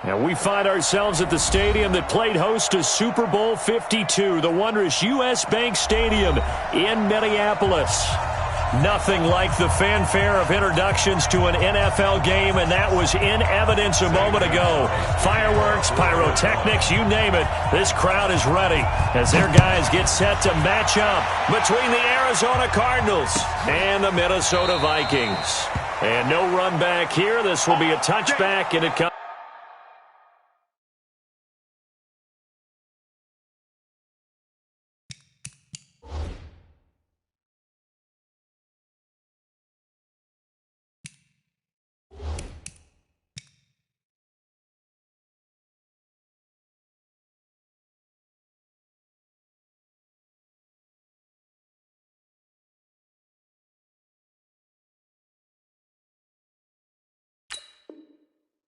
And we find ourselves at the stadium that played host to Super Bowl 52, the wondrous U.S. Bank Stadium in Minneapolis. Nothing like the fanfare of introductions to an NFL game, and that was in evidence a moment ago. Fireworks, pyrotechnics, you name it. This crowd is ready as their guys get set to match up between the Arizona Cardinals and the Minnesota Vikings. And no run back here. This will be a touchback, and it comes.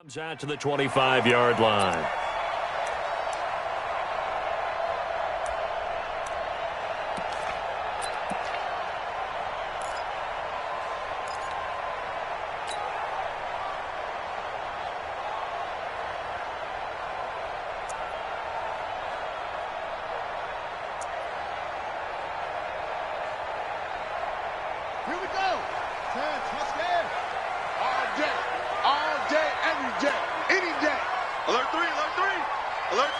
Comes out to the 25-yard line. Here we go. 10, touchdown. All day, every day, any day. Alert 3, alert 3, alert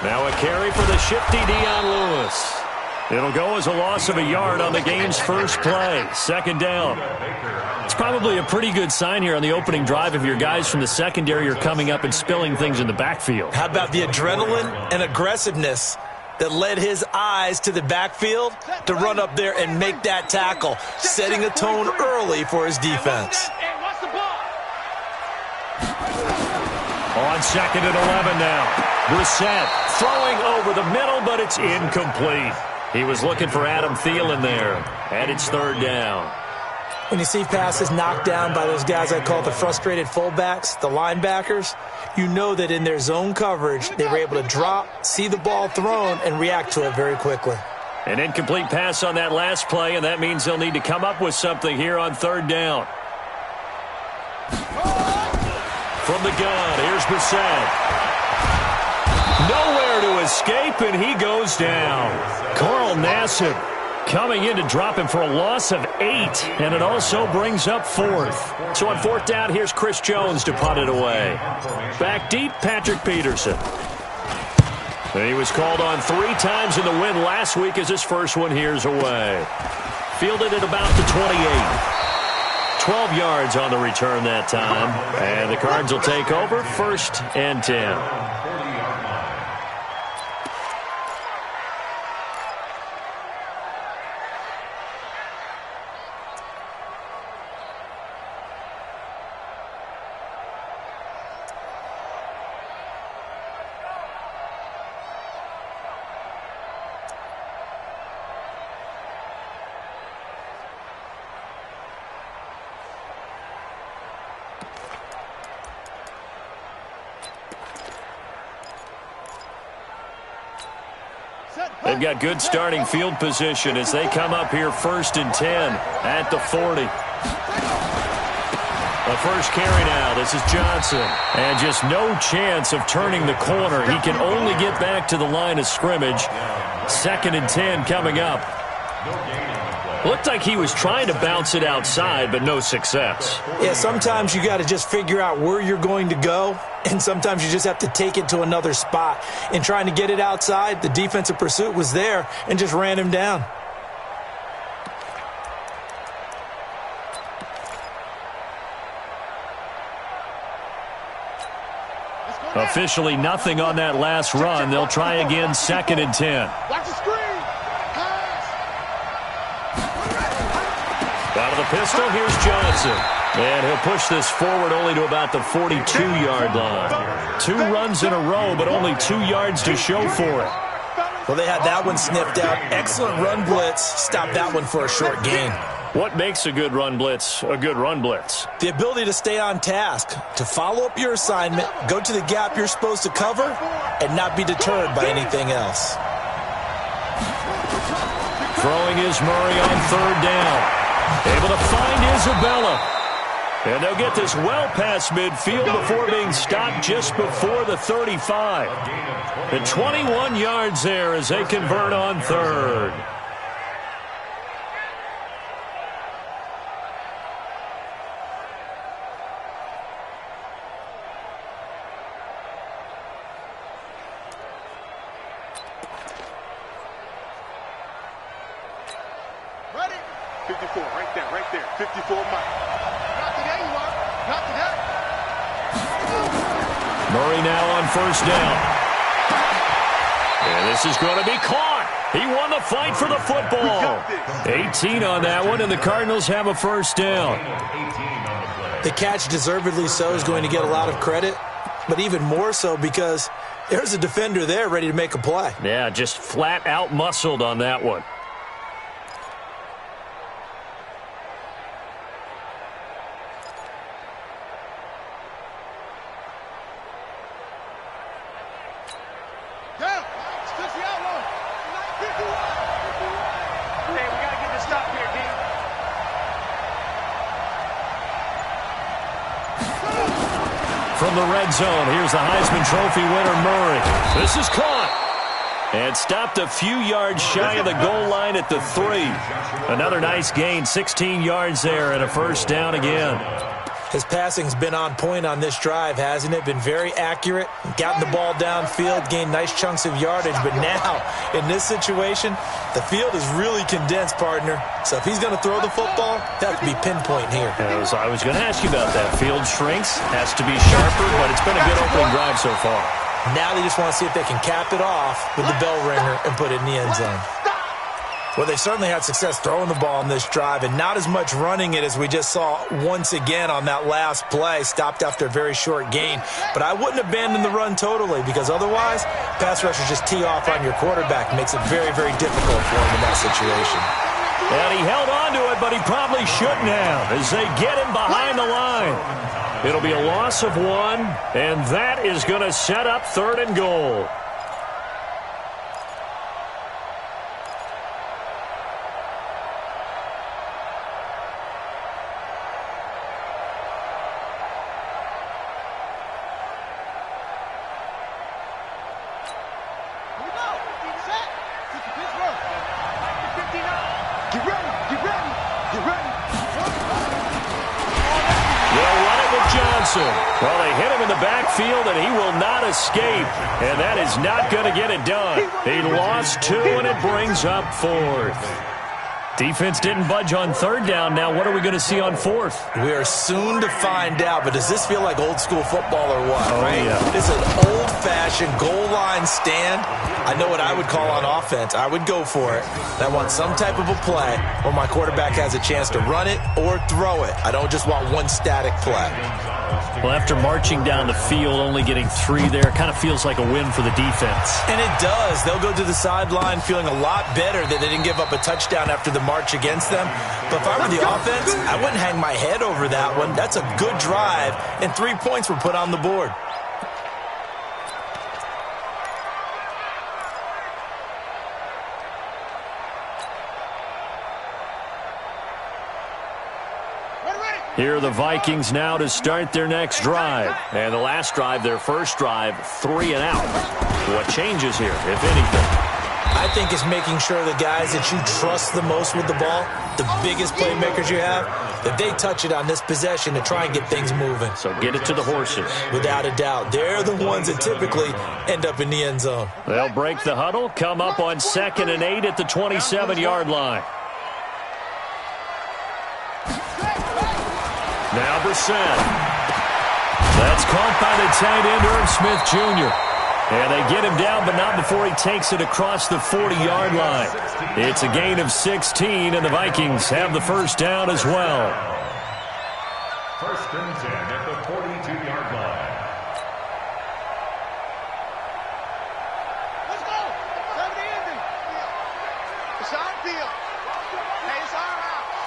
3. Now a carry for the shifty Dion Lewis. It'll go as a loss of a yard on the game's first play. Second down. It's probably a pretty good sign here on the opening drive if your guys from the secondary are coming up and spilling things in the backfield. How about the adrenaline and aggressiveness that led his eyes to the backfield to run up there and make that tackle, setting a tone early for his defense. On second and 11 now. Brissett throwing over the middle, but it's incomplete. He was looking for Adam Thielen there, and it's third down. When you see passes knocked down by those guys I call the frustrated fullbacks, the linebackers, you know that in their zone coverage, they were able to drop, see the ball thrown, and react to it very quickly. An incomplete pass on that last play, and that means they'll need to come up with something here on third down. From the gun, here's Brissett. Nowhere to escape, and he goes down. Carl Nassib coming in to drop him for a loss of 8, and it also brings up fourth. So on fourth down, here's Chris Jones to punt it away. Back deep, Patrick Peterson. And he was called on 3 times in the win last week as his first one here's away. Fielded at about the 28. 12 yards on the return that time. And the Cards will take over first and 10. They've got good starting field position as they come up here first and 10 at the 40. The first carry now. This is Johnson. And just no chance of turning the corner. He can only get back to the line of scrimmage. Second and 10 coming up. Looked like he was trying to bounce it outside, but no success. Yeah, sometimes you got to just figure out where you're going to go, and sometimes you just have to take it to another spot. In trying to get it outside, the defensive pursuit was there and just ran him down. Officially nothing on that last run. They'll try again second and 10. Watch the screen. Out of the pistol, here's Johnson. And he'll push this forward only to about the 42-yard line. 2 runs in a row, but only 2 yards to show for it. Well, they had that one sniffed out. Excellent run blitz. Stopped that one for a short gain. What makes a good run blitz a good run blitz? The ability to stay on task, to follow up your assignment, go to the gap you're supposed to cover, and not be deterred by anything else. Throwing is Murray on third down. Able to find Isabella. And they'll get this well past midfield before being stopped just before the 35. And 21 yards there as they convert on third. Ready? 54, right there. 54 Mike. Not today, you are. Not today. Murray now on first down. And this is going to be caught. He won the fight for the football. 18 on that one, and the Cardinals have a first down. The catch, deservedly so, is going to get a lot of credit, but even more so because there's a defender there ready to make a play. Yeah, just flat out muscled on that one. From the red zone, here's the Heisman Trophy winner, Murray. This is caught. And stopped a few yards shy of the goal line at the 3. Another nice gain, 16 yards there, and a first down again. His passing's been on point on this drive, hasn't it? Been very accurate, gotten the ball downfield, gained nice chunks of yardage. But now, in this situation, the field is really condensed, partner. So if he's going to throw the football, that have to be pinpoint here. I was going to ask you about that. Field shrinks, has to be sharper, but it's been a good opening drive so far. Now they just want to see if they can cap it off with the bell ringer and put it in the end zone. Well, they certainly had success throwing the ball on this drive and not as much running it as we just saw once again on that last play. Stopped after a very short gain. But I wouldn't abandon the run totally because otherwise, pass rushers just tee off on your quarterback. Makes it very, very difficult for him in that situation. And he held on to it, but he probably shouldn't have as they get him behind the line. It'll be a loss of 1, and that is going to set up 3rd and goal. Well, they hit him in the backfield, and he will not escape. And that is not going to get it done. He lost 2, and it brings up 4th. Defense didn't budge on 3rd down. Now, what are we going to see on 4th? We are soon to find out, but does this feel like old school football or what? Oh, right? Yeah. It's an old-fashioned goal line stand. I know what I would call on offense. I would go for it. I want some type of a play where my quarterback has a chance to run it or throw it. I don't just want one static play. Well, after marching down the field, only getting 3 there, it kind of feels like a win for the defense. And it does. They'll go to the sideline feeling a lot better that they didn't give up a touchdown after the march against them. But if I were the offense, I wouldn't hang my head over that one. That's a good drive, and 3 points were put on the board. Here are the Vikings now to start their next drive. And the last drive, their first drive, 3 and out. What changes here, if anything? I think it's making sure the guys that you trust the most with the ball, the biggest playmakers you have, that they touch it on this possession to try and get things moving. So get it to the horses. Without a doubt. They're the ones that typically end up in the end zone. They'll break the huddle, come up on 2nd and 8 at the 27-yard line. Now Brissett. That's caught by the tight end, Irv Smith Jr. And they get him down, but not before he takes it across the 40-yard line. It's a gain of 16, and the Vikings have the first down as well. 1st and 10 at the 42-yard line. Let's go. 70 ending. It's our deal. Hey, it's our house.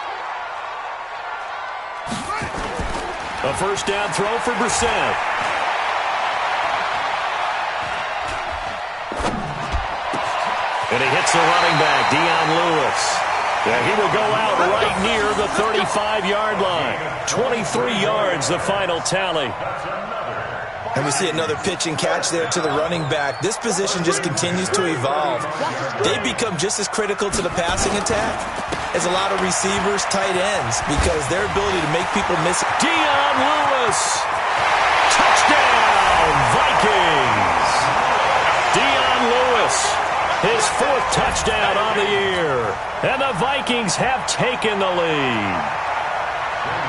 A first down throw for Brissett. And he hits the running back, Dion Lewis. And he will go out right near the 35-yard line. 23 yards, the final tally. And we see another pitch and catch there to the running back. This position just continues to evolve. They become just as critical to the passing attack as a lot of receivers, tight ends, because their ability to make people miss it. Dion Lewis. Touchdown, Vikings. Dion Lewis, his 4th touchdown on the year. And the Vikings have taken the lead.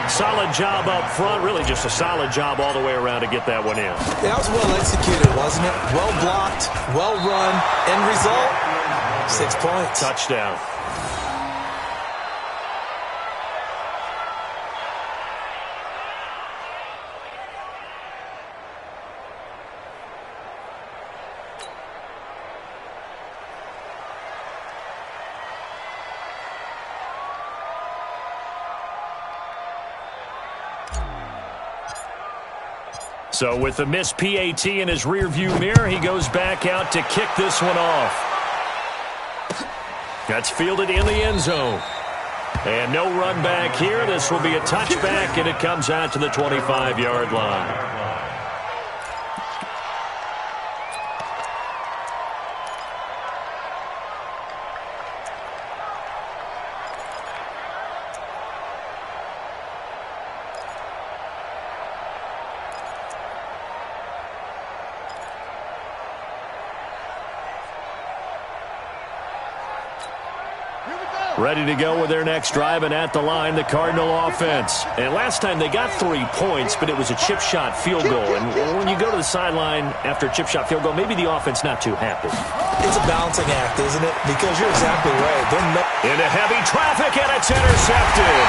Solid job up front. Really just a solid job all the way around to get that one in. That was well executed, wasn't it? Well blocked, well run. End result, 6 points. Touchdown. So with the missed PAT in his rearview mirror, he goes back out to kick this one off. That's fielded in the end zone. And no run back here. This will be a touchback, and it comes out to the 25-yard line. Ready to go with their next drive, and at the line, the Cardinal offense. And last time they got 3 points, but it was a chip shot field goal. And when you go to the sideline after a chip shot field goal, maybe the offense not too happy. It's a balancing act, isn't it? Because you're exactly right. Into heavy traffic, and it's intercepted.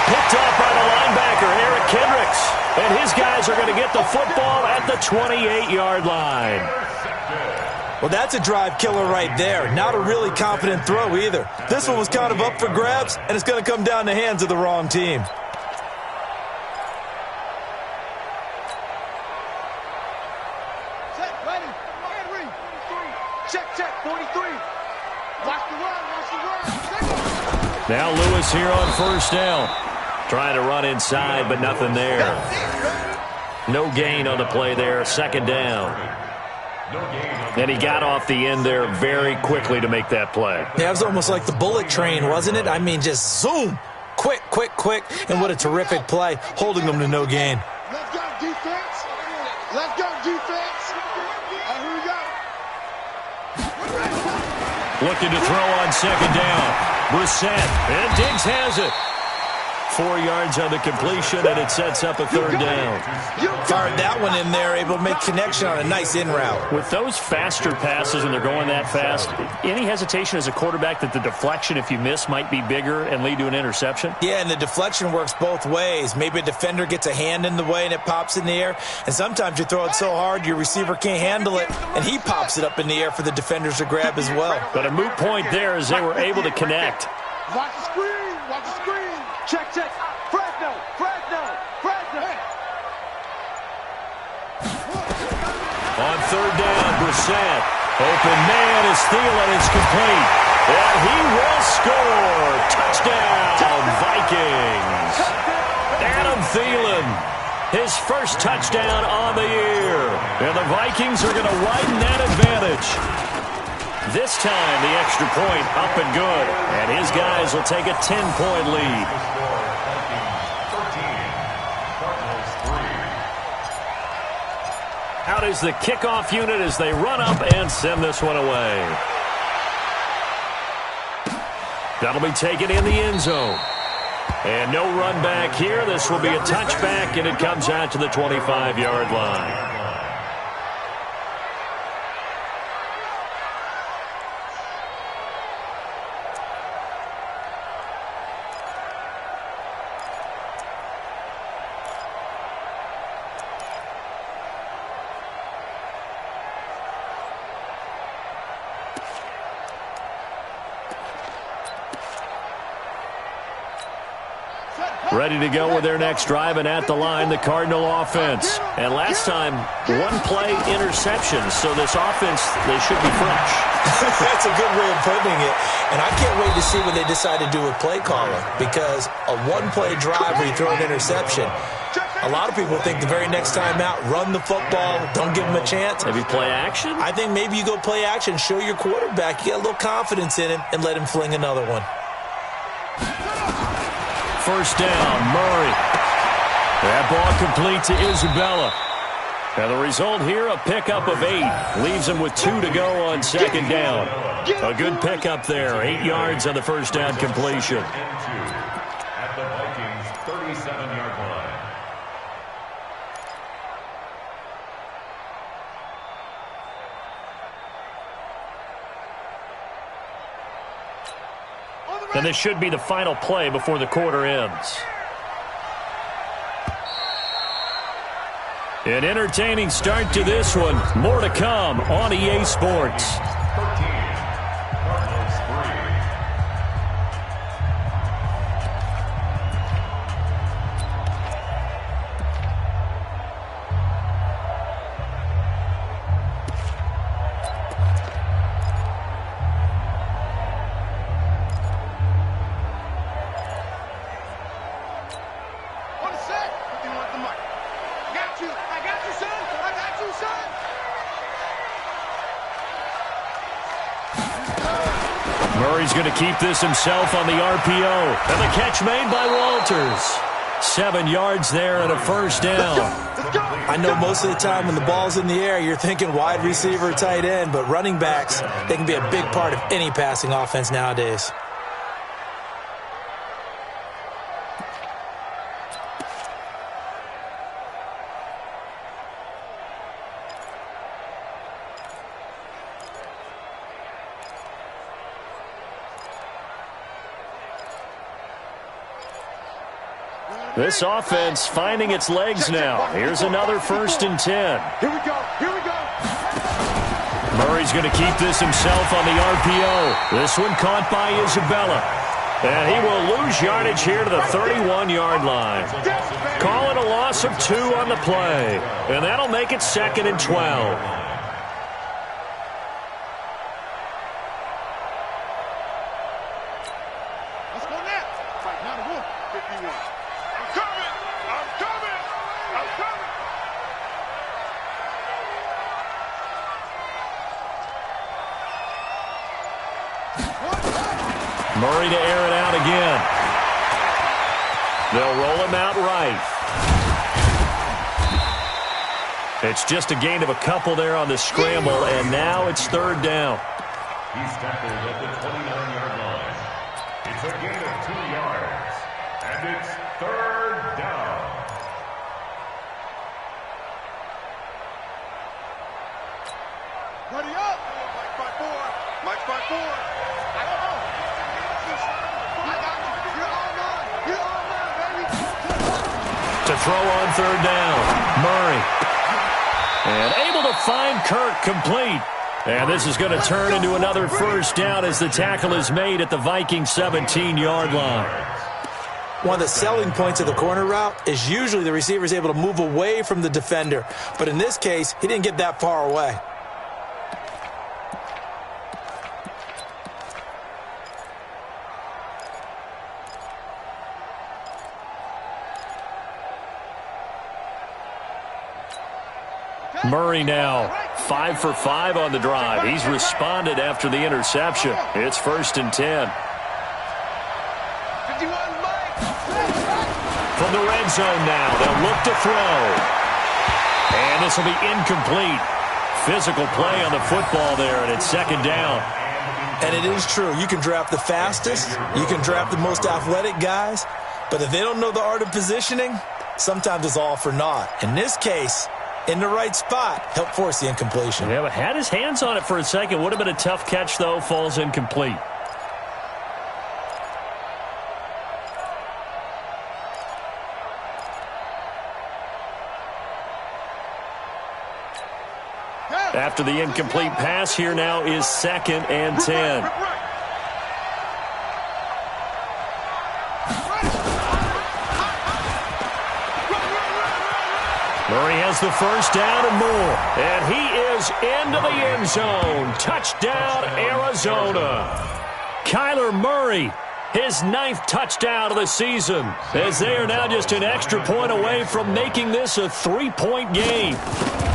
Picked up by the linebacker, Eric Kendricks. And his guys are going to get the football at the 28-yard line. Well, that's a drive killer right there. Not a really confident throw either. This one was kind of up for grabs, and it's going to come down the hands of the wrong team. Set, ready, and read. Check, 43. Watch the run. Now Lewis here on first down. Trying to run inside, but nothing there. No gain on the play there, second down. And he got off the end there very quickly to make that play. Yeah, it was almost like the bullet train, wasn't it? I mean, just zoom. Quick. And what a terrific play, holding them to no gain. Let's go, defense. Let's go, defense. Here we go. Looking to throw on second down. Brissett. And Diggs has it. 4 yards on the completion, and it sets up a third down. Fired that one in there, able to make connection on a nice in route. With those faster passes, and they're going that fast, any hesitation as a quarterback that the deflection, if you miss, might be bigger and lead to an interception? Yeah, and the deflection works both ways. Maybe a defender gets a hand in the way and it pops in the air, and sometimes you throw it so hard your receiver can't handle it, and he pops it up in the air for the defenders to grab as well. But a moot point there as they were able to connect. Watch the screen. Watch the screen. Check. Fresno. On third down, Brissett. Open man is Thielen. It's complete. And he will score. Touchdown, Vikings. Adam Thielen, his first touchdown on the year. And the Vikings are going to widen that advantage. This time, the extra point up and good. And his guys will take a 10-point lead. Out is the kickoff unit as they run up and send this one away. That'll be taken in the end zone. And no run back here. This will be a touchback, and it comes out to the 25-yard line. Set, Ready to go with their next drive, and at the line, the Cardinal offense. And last time, one-play interception, so this offense, they should be fresh. That's a good way of putting it. And I can't wait to see what they decide to do with play calling, because a one-play drive where you throw an interception, a lot of people think the very next time out, run the football, don't give them a chance. Maybe play action? I think maybe you go play action, show your quarterback, you get a little confidence in him, and let him fling another one. First down, Murray. That ball complete to Isabella. And the result here, a pickup of 8. Leaves him with 2 to go on second down. A good pickup there, 8 yards on the first down completion. At the Vikings' 37-yard line. And this should be the final play before the quarter ends. An entertaining start to this one. More to come on EA Sports. 13, Cardinals 3. Murray's going to keep this himself on the RPO. And the catch made by Walters. 7 yards there and a first down. I know most of the time when the ball's in the air, you're thinking wide receiver, tight end, but running backs, they can be a big part of any passing offense nowadays. This offense finding its legs now. Here's another 1st and 10. Here we go. Here we go. Murray's going to keep this himself on the RPO. This one caught by Isabella. And he will lose yardage here to the 31-yard line. Call it a loss of 2 on the play. And that'll make it 2nd and 12. Murray to air it out again. They'll roll him out right. It's just a gain of a couple there on the scramble, and now it's 3rd down. He's tackled at the 29-yard line. It's a gain of 2 yards, and it's 3rd down. Ready up. Mike 5-4. Mike 5-4. To throw on 3rd down, Murray. And able to find Kirk complete. And this is going to turn into another first down as the tackle is made at the Vikings 17-yard line. One of the selling points of the corner route is usually the receiver is able to move away from the defender. But in this case, he didn't get that far away. Murray now 5 for 5 on the drive. He's responded after the interception. It's 1st and 10. From the red zone now, they'll look to throw. And this will be incomplete. Physical play on the football there, and it's 2nd down. And it is true. You can draft the fastest. You can draft the most athletic guys. But if they don't know the art of positioning, sometimes it's all for naught. In this case, in the right spot, helped force the incompletion. Yeah, but had his hands on it for a second. Would have been a tough catch, though. Falls incomplete. After the incomplete pass, here now is 2nd and 10. Murray has the first down and more. And he is into the end zone. Touchdown, Arizona. Kyler Murray, his 9th touchdown of the season, as they are now just an extra point away from making this a 3-point game.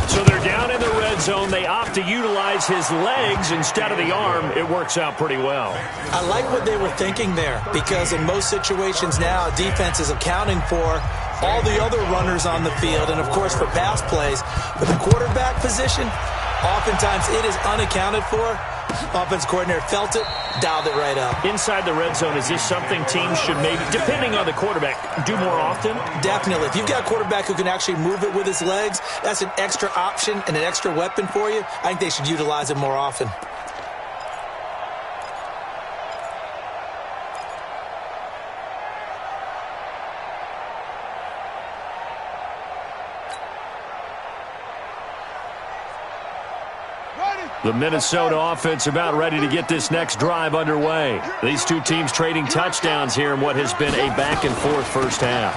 So they're down in the red zone. They opt to utilize his legs instead of the arm. It works out pretty well. I like what they were thinking there, because in most situations now, defense is accounting for all the other runners on the field and, of course, for pass plays. But the quarterback position, oftentimes it is unaccounted for. Offense coordinator felt it, dialed it right up. Inside the red zone, is this something teams should maybe, depending on the quarterback, do more often? Definitely. If you've got a quarterback who can actually move it with his legs, that's an extra option and an extra weapon for you. I think they should utilize it more often. The Minnesota offense about ready to get this next drive underway. These two teams trading touchdowns here in what has been a back-and-forth first half.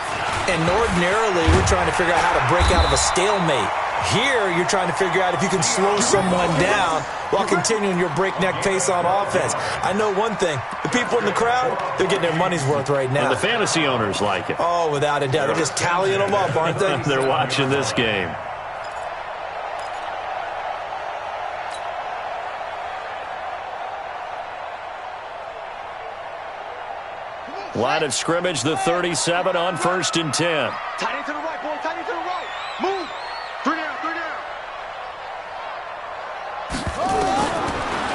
And ordinarily, we're trying to figure out how to break out of a stalemate. Here, you're trying to figure out if you can slow someone down while continuing your breakneck pace on offense. I know one thing. The people in the crowd, they're getting their money's worth right now. And the fantasy owners like it. Oh, without a doubt. They're just tallying them up, aren't they? They're watching this game. Line of scrimmage, the 37 on 1st and 10. Tight end to the right, boy. Tight end to the right. Move. 3 down, 3 down.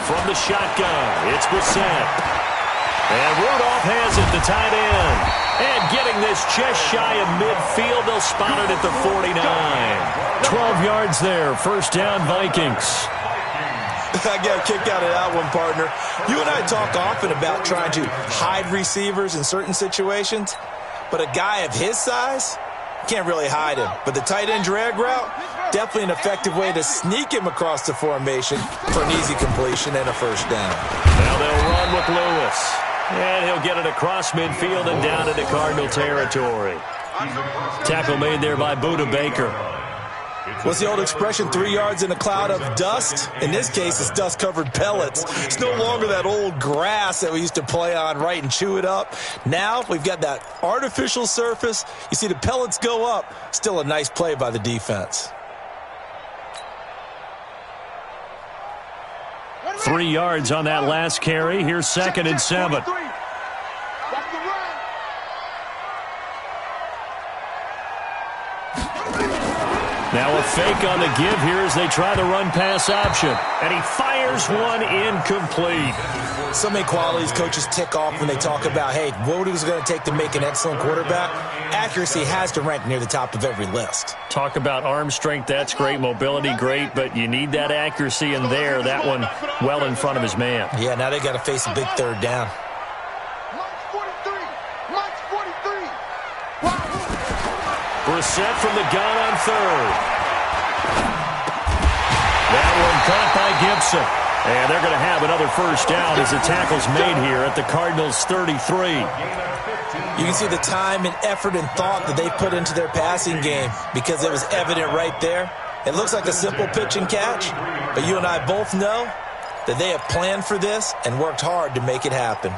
From the shotgun, it's Brissett. And Rudolph has it, the tight end. And getting this just shy of midfield, they'll spot it at the 49. 12 yards there, first down Vikings. I got a kick out of that one, partner. You and I talk often about trying to hide receivers in certain situations, but a guy of his size, can't really hide him. But the tight end drag route, definitely an effective way to sneak him across the formation for an easy completion and a first down. Now they'll run with Lewis. And he'll get it across midfield and down into Cardinal territory. Tackle made there by Budda Baker. What's the old expression, 3 yards in a cloud of dust? In this case, it's dust-covered pellets. It's no longer that old grass that we used to play on, right, and chew it up. Now we've got that artificial surface. You see the pellets go up. Still a nice play by the defense. 3 yards on that last carry. Here's 2nd and 7. Now a fake on the give here as they try the run-pass option. And he fires one incomplete. So many qualities coaches tick off when they talk about, hey, what is it going to take to make an excellent quarterback? Accuracy has to rank near the top of every list. Talk about arm strength, that's great. Mobility, great. But you need that accuracy in there. That one well in front of his man. Yeah, now they got to face a big third down. Brissett from the gun on 3rd. That one caught by Gibson. And they're going to have another first down as the tackle's made here at the Cardinals' 33. You can see the time and effort and thought that they put into their passing game because it was evident right there. It looks like a simple pitch and catch, but you and I both know that they have planned for this and worked hard to make it happen.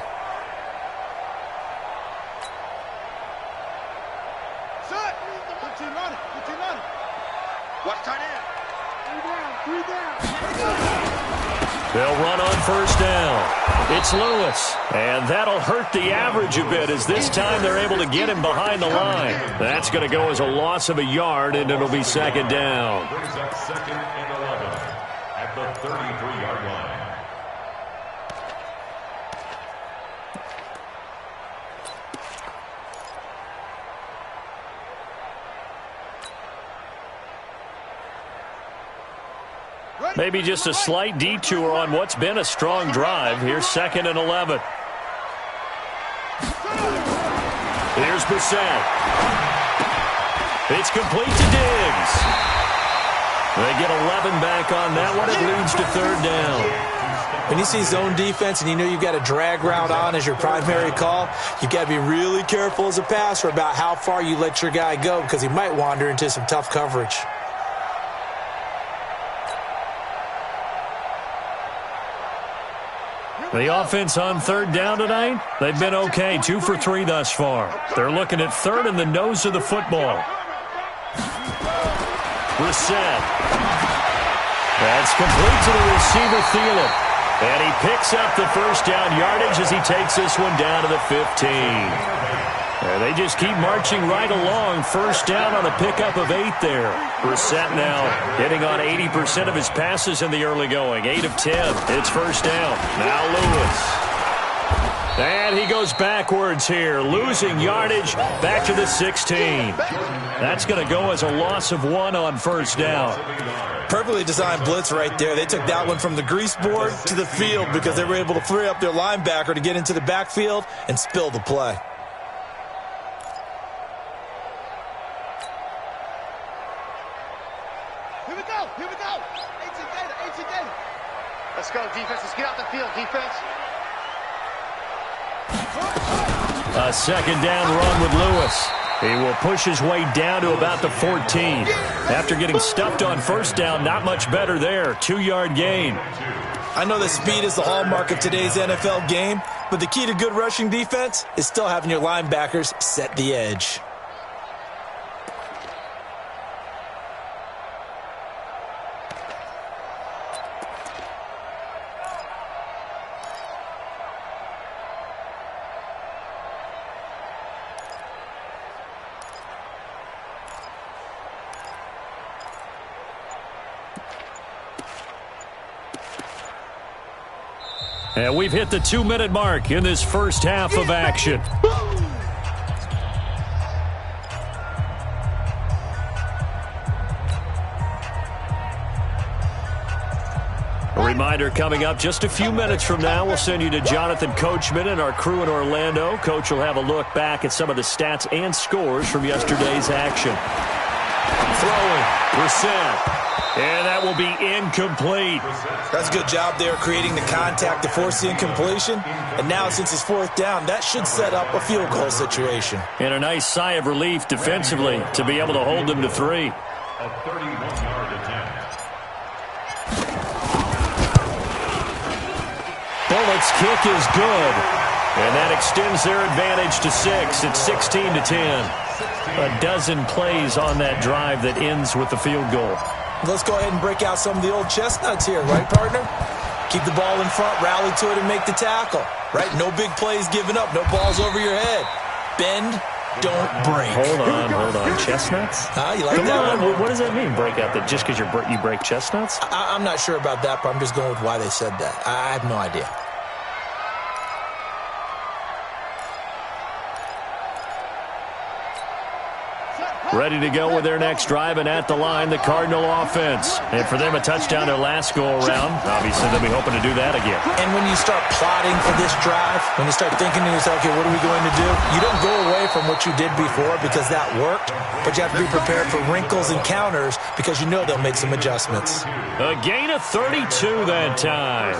They'll run on first down. It's Lewis. And that'll hurt the average a bit as this time they're able to get him behind the line. That's going to go as a loss of a yard, and it'll be 2nd down. Brings up 2nd and 11 at the 33-yard line. Maybe just a slight detour on what's been a strong drive. Here's 2nd and 11. Here's Brissett. It's complete to Diggs. They get 11 back on that one. It leads to third down. When you see zone defense and you know you've got a drag route on as your primary call, you've got to be really careful as a passer about how far you let your guy go because he might wander into some tough coverage. The offense on third down tonight, they've been okay, 2 for 3 thus far. They're looking at third in the nose of the football. Brissett. That's complete to the receiver, Thielen. And he picks up the first down yardage as he takes this one down to the 15. And they just keep marching right along. First down on a pickup of 8 there. Brissett now hitting on 80% of his passes in the early going. 8 of 10. It's first down. Now Lewis. And he goes backwards here, losing yardage back to the 16. That's going to go as a loss of 1 on first down. Perfectly designed blitz right there. They took that one from the grease board to the field because they were able to free up their linebacker to get into the backfield and spill the play. Here we go. 18 data. Let's go, defense. Let's get out the field, defense. A second down run with Lewis. He will push his way down to about the 14. After getting stuffed on first down, not much better there. 2-yard gain. I know that speed is the hallmark of today's NFL game, but the key to good rushing defense is still having your linebackers set the edge. And we've hit the 2-minute mark in this first half of action. A reminder coming up just a few minutes from now, we'll send you to Jonathan Coachman and our crew in Orlando. Coach will have a look back at some of the stats and scores from yesterday's action. Throwing, Brissett. And that will be incomplete. That's a good job there creating the contact to force the incompletion. And now since it's fourth down, that should set up a field goal situation. And a nice sigh of relief defensively to be able to hold them to 3. A 31-yard attempt. Bullock's kick is good. And that extends their advantage to 6. It's 16-10. A dozen plays on that drive that ends with the field goal. Let's go ahead and break out some of the old chestnuts here, right, partner? Keep the ball in front, rally to it, and make the tackle, right? No big plays given up, no balls over your head. Bend, don't break. Hold on. Chestnuts? You like that one? What does that mean, break out? That just because you break chestnuts? I'm not sure about that, but I'm just going with why they said that. I have no idea. Ready to go with their next drive, and at the line, the Cardinal offense. And for them, a touchdown their last go-around. Obviously, they'll be hoping to do that again. And when you start plotting for this drive, when you start thinking to yourself, okay, what are we going to do? You don't go away from what you did before because that worked, but you have to be prepared for wrinkles and counters because you know they'll make some adjustments. A gain of 32 that time.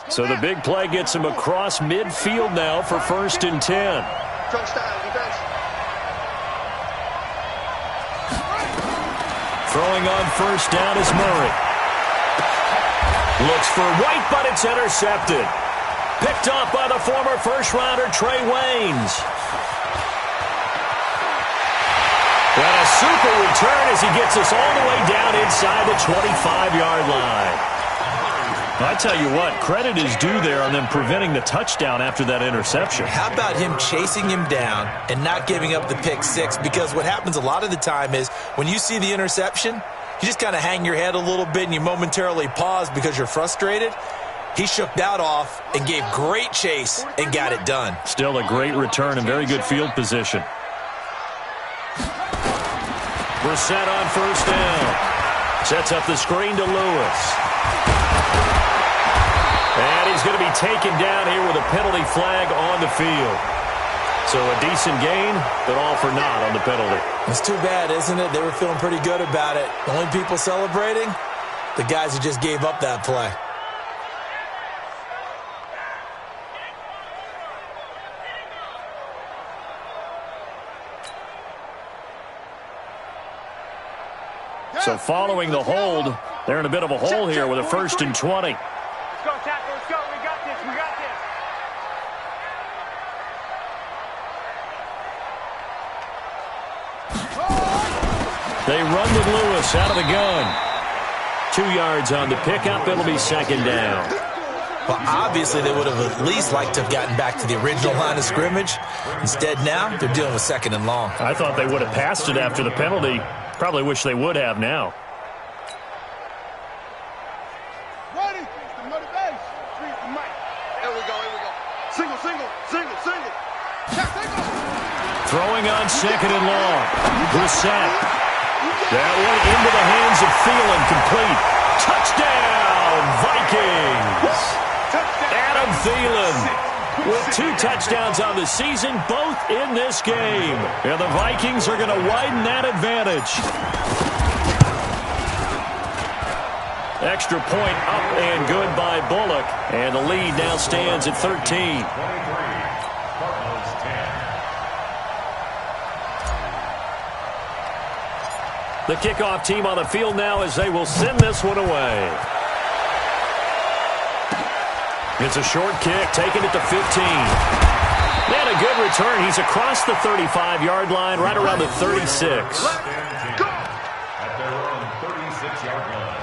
So the big play gets him across midfield now for 1st and 10. Throwing on first down is Murray. Looks for White, but it's intercepted. Picked off by the former first-rounder Trey Waynes. And a super return as he gets us all the way down inside the 25-yard line. I tell you what, credit is due there on them preventing the touchdown after that interception. How about him chasing him down and not giving up the pick 6? Because what happens a lot of the time is when you see the interception, you just kind of hang your head a little bit and you momentarily pause because you're frustrated. He shook that off and gave great chase and got it done. Still a great return and very good field position. Brissett on first down. Sets up the screen to Lewis. And he's going to be taken down here with a penalty flag on the field. So a decent gain, but all for naught on the penalty. It's too bad, isn't it? They were feeling pretty good about it. The only people celebrating, the guys who just gave up that play. So following the hold, they're in a bit of a hole here with a 1st and 20. Let's go, tackle. Let's go. We got this. We got this. They run with Lewis out of the gun. 2 yards on the pickup. It'll be 2nd down. Well, obviously, they would have at least liked to have gotten back to the original line of scrimmage. Instead, now, they're dealing with 2nd and long. I thought they would have passed it after the penalty. Probably wish they would have now. Ready. The motivation. Treat the mic. Here we go. Here we go. Single, single, single, single. Single. Throwing on 2nd and long. Brissett. That went into the hands of Thielen, complete. Touchdown, Vikings! Adam Thielen with 2 touchdowns on the season, both in this game. And the Vikings are going to widen that advantage. Extra point up and good by Bullock. And the lead now stands at 13. The kickoff team on the field now as they will send this one away. It's a short kick, taking it to 15. And a good return. He's across the 35-yard line, right around the 36. At their own 36-yard line.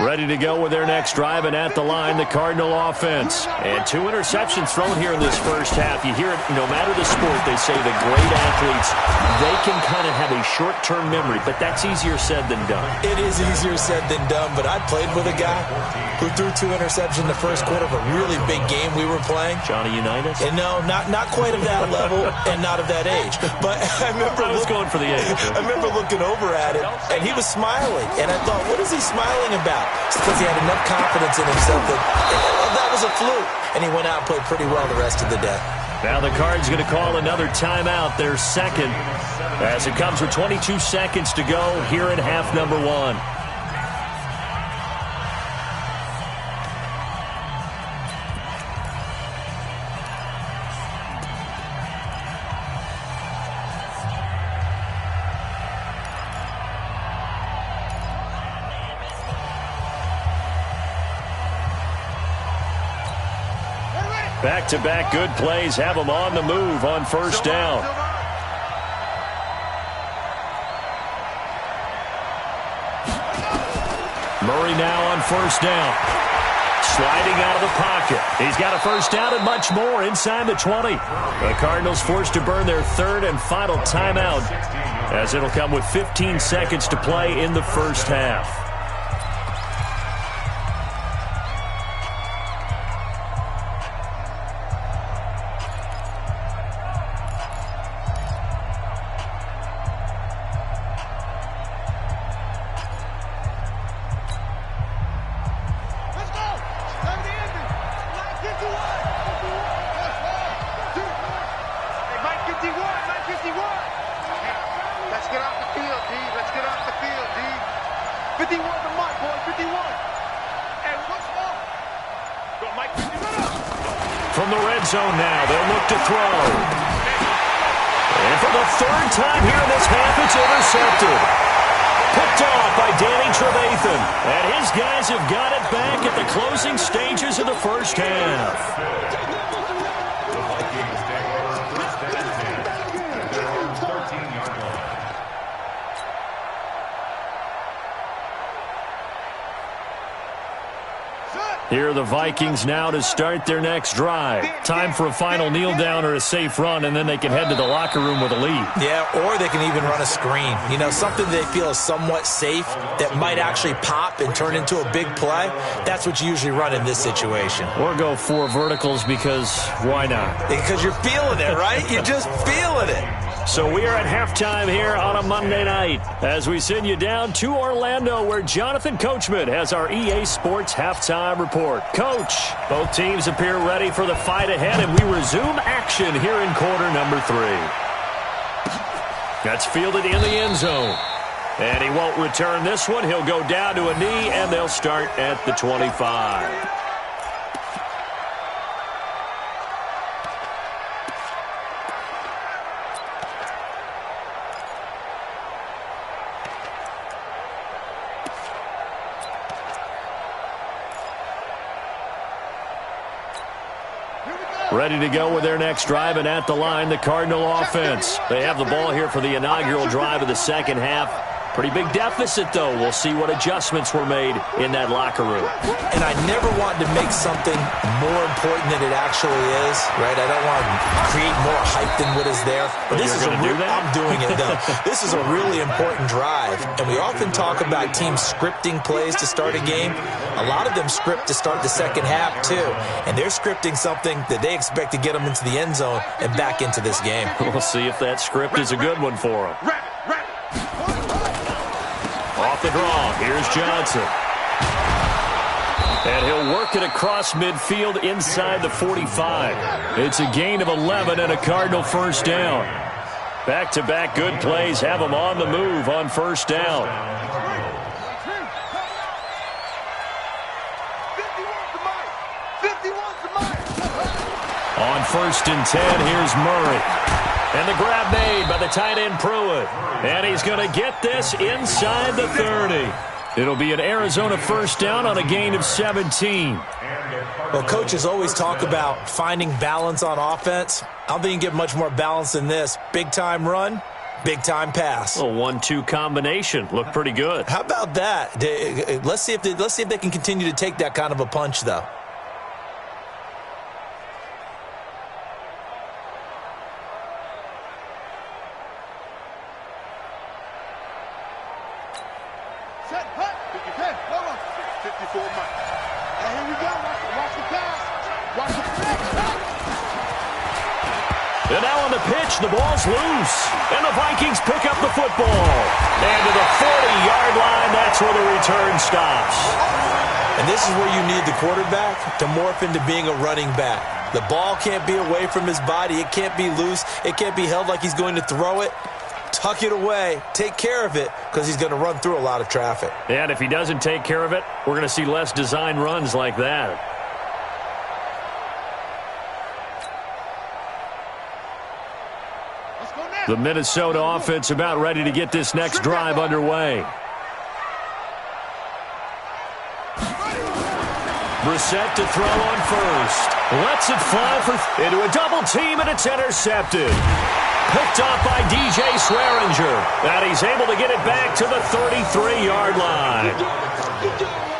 Ready to go with their next drive, and at the line, the Cardinal offense. And 2 interceptions thrown here in this first half. You hear it, no matter the sport, they say the great athletes, they can kind of have a short-term memory, but that's easier said than done. It is easier said than done, but I played with a guy who threw 2 interceptions in the first quarter of a really big game we were playing. Johnny Unitas? And no, not quite of that level and not of that age. But I remember I was going for the age. I remember looking over at him, and he was smiling. And I thought, what is he smiling about? It's because he had enough confidence in himself that was a fluke. And he went out and played pretty well the rest of the day. Now the Cards going to call another timeout, their second, as it comes with 22 seconds to go here in half number 1. Back-to-back good plays have them on the move on first down. Murray now on first down. Sliding out of the pocket. He's got a first down and much more inside the 20. The Cardinals forced to burn their 3rd and final timeout, as it'll come with 15 seconds to play in the first half. From the red zone now, they'll look to throw. And for the 3rd time here in this half, it's intercepted. Picked off by Danny Trevathan. And his guys have got it back at the closing stages of the first half. The Vikings take over first and 10 at their own 13-yard line. Here are the Vikings now to start their next drive. Time for a final kneel down or a safe run, and then they can head to the locker room with a lead. Yeah, or they can even run a screen. You know, something they feel is somewhat safe that might actually pop and turn into a big play. That's what you usually run in this situation. Or go 4 verticals because why not? Because you're feeling it, right? You're just feeling it. So we are at halftime here on a Monday night as we send you down to Orlando where Jonathan Coachman has our EA Sports halftime report. Coach, both teams appear ready for the fight ahead, and we resume action here in quarter number 3. That's fielded in the end zone. And he won't return this one. He'll go down to a knee, and they'll start at the 25. Ready to go with their next drive, and at the line, the Cardinal offense. They have the ball here for the inaugural drive of the second half. Pretty big deficit, though. We'll see what adjustments were made in that locker room. And I never want to make something more important than it actually is, right? I don't want to create more hype than what is there. But this is going to do that? I'm doing it, though. This is a really important drive. And we often talk about teams scripting plays to start a game. A lot of them script to start the second half, too. And they're scripting something that they expect to get them into the end zone and back into this game. We'll see if that script is a good one for them. Off the draw, here's Johnson. And he'll work it across midfield inside the 45. It's a gain of 11 and a Cardinal first down. Back-to-back good plays have them on the move on first down. On 1st and 10, here's Murray. And the grab made by the tight end Pruitt. And he's going to get this inside the 30. It'll be an Arizona first down on a gain of 17. Well, coaches always talk about finding balance on offense. I don't think you can get much more balance than this. Big-time run, big-time pass. A 1-2 combination. Looked pretty good. How about that? Let's see if they can continue to take that kind of a punch, though. And now on the pitch, the ball's loose. And the Vikings pick up the football. And to the 40-yard line, that's where the return stops. And this is where you need the quarterback to morph into being a running back. The ball can't be away from his body. It can't be loose. It can't be held like he's going to throw it. Tuck it away. Take care of it because he's going to run through a lot of traffic. And if he doesn't take care of it, we're going to see less design runs like that. The Minnesota offense about ready to get this next drive underway. Brissett to throw on first. Lets it fly into a double team, and it's intercepted. Picked off by DJ Swearinger. And he's able to get it back to the 33-yard line.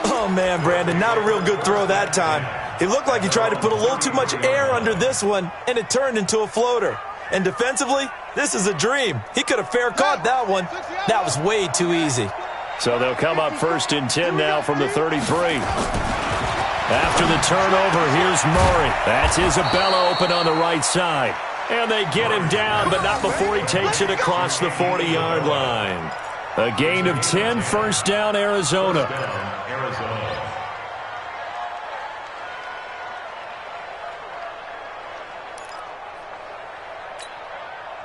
Oh, man, Brandon, not a real good throw that time. It looked like he tried to put a little too much air under this one, and it turned into a floater. And defensively, this is a dream. He could have fair caught that one. That was way too easy. So they'll come up 1st and 10 now from the 33. After the turnover, here's Murray. That's Isabella open on the right side. And they get him down, but not before he takes it across the 40-yard line. A gain of 10, first down, Arizona.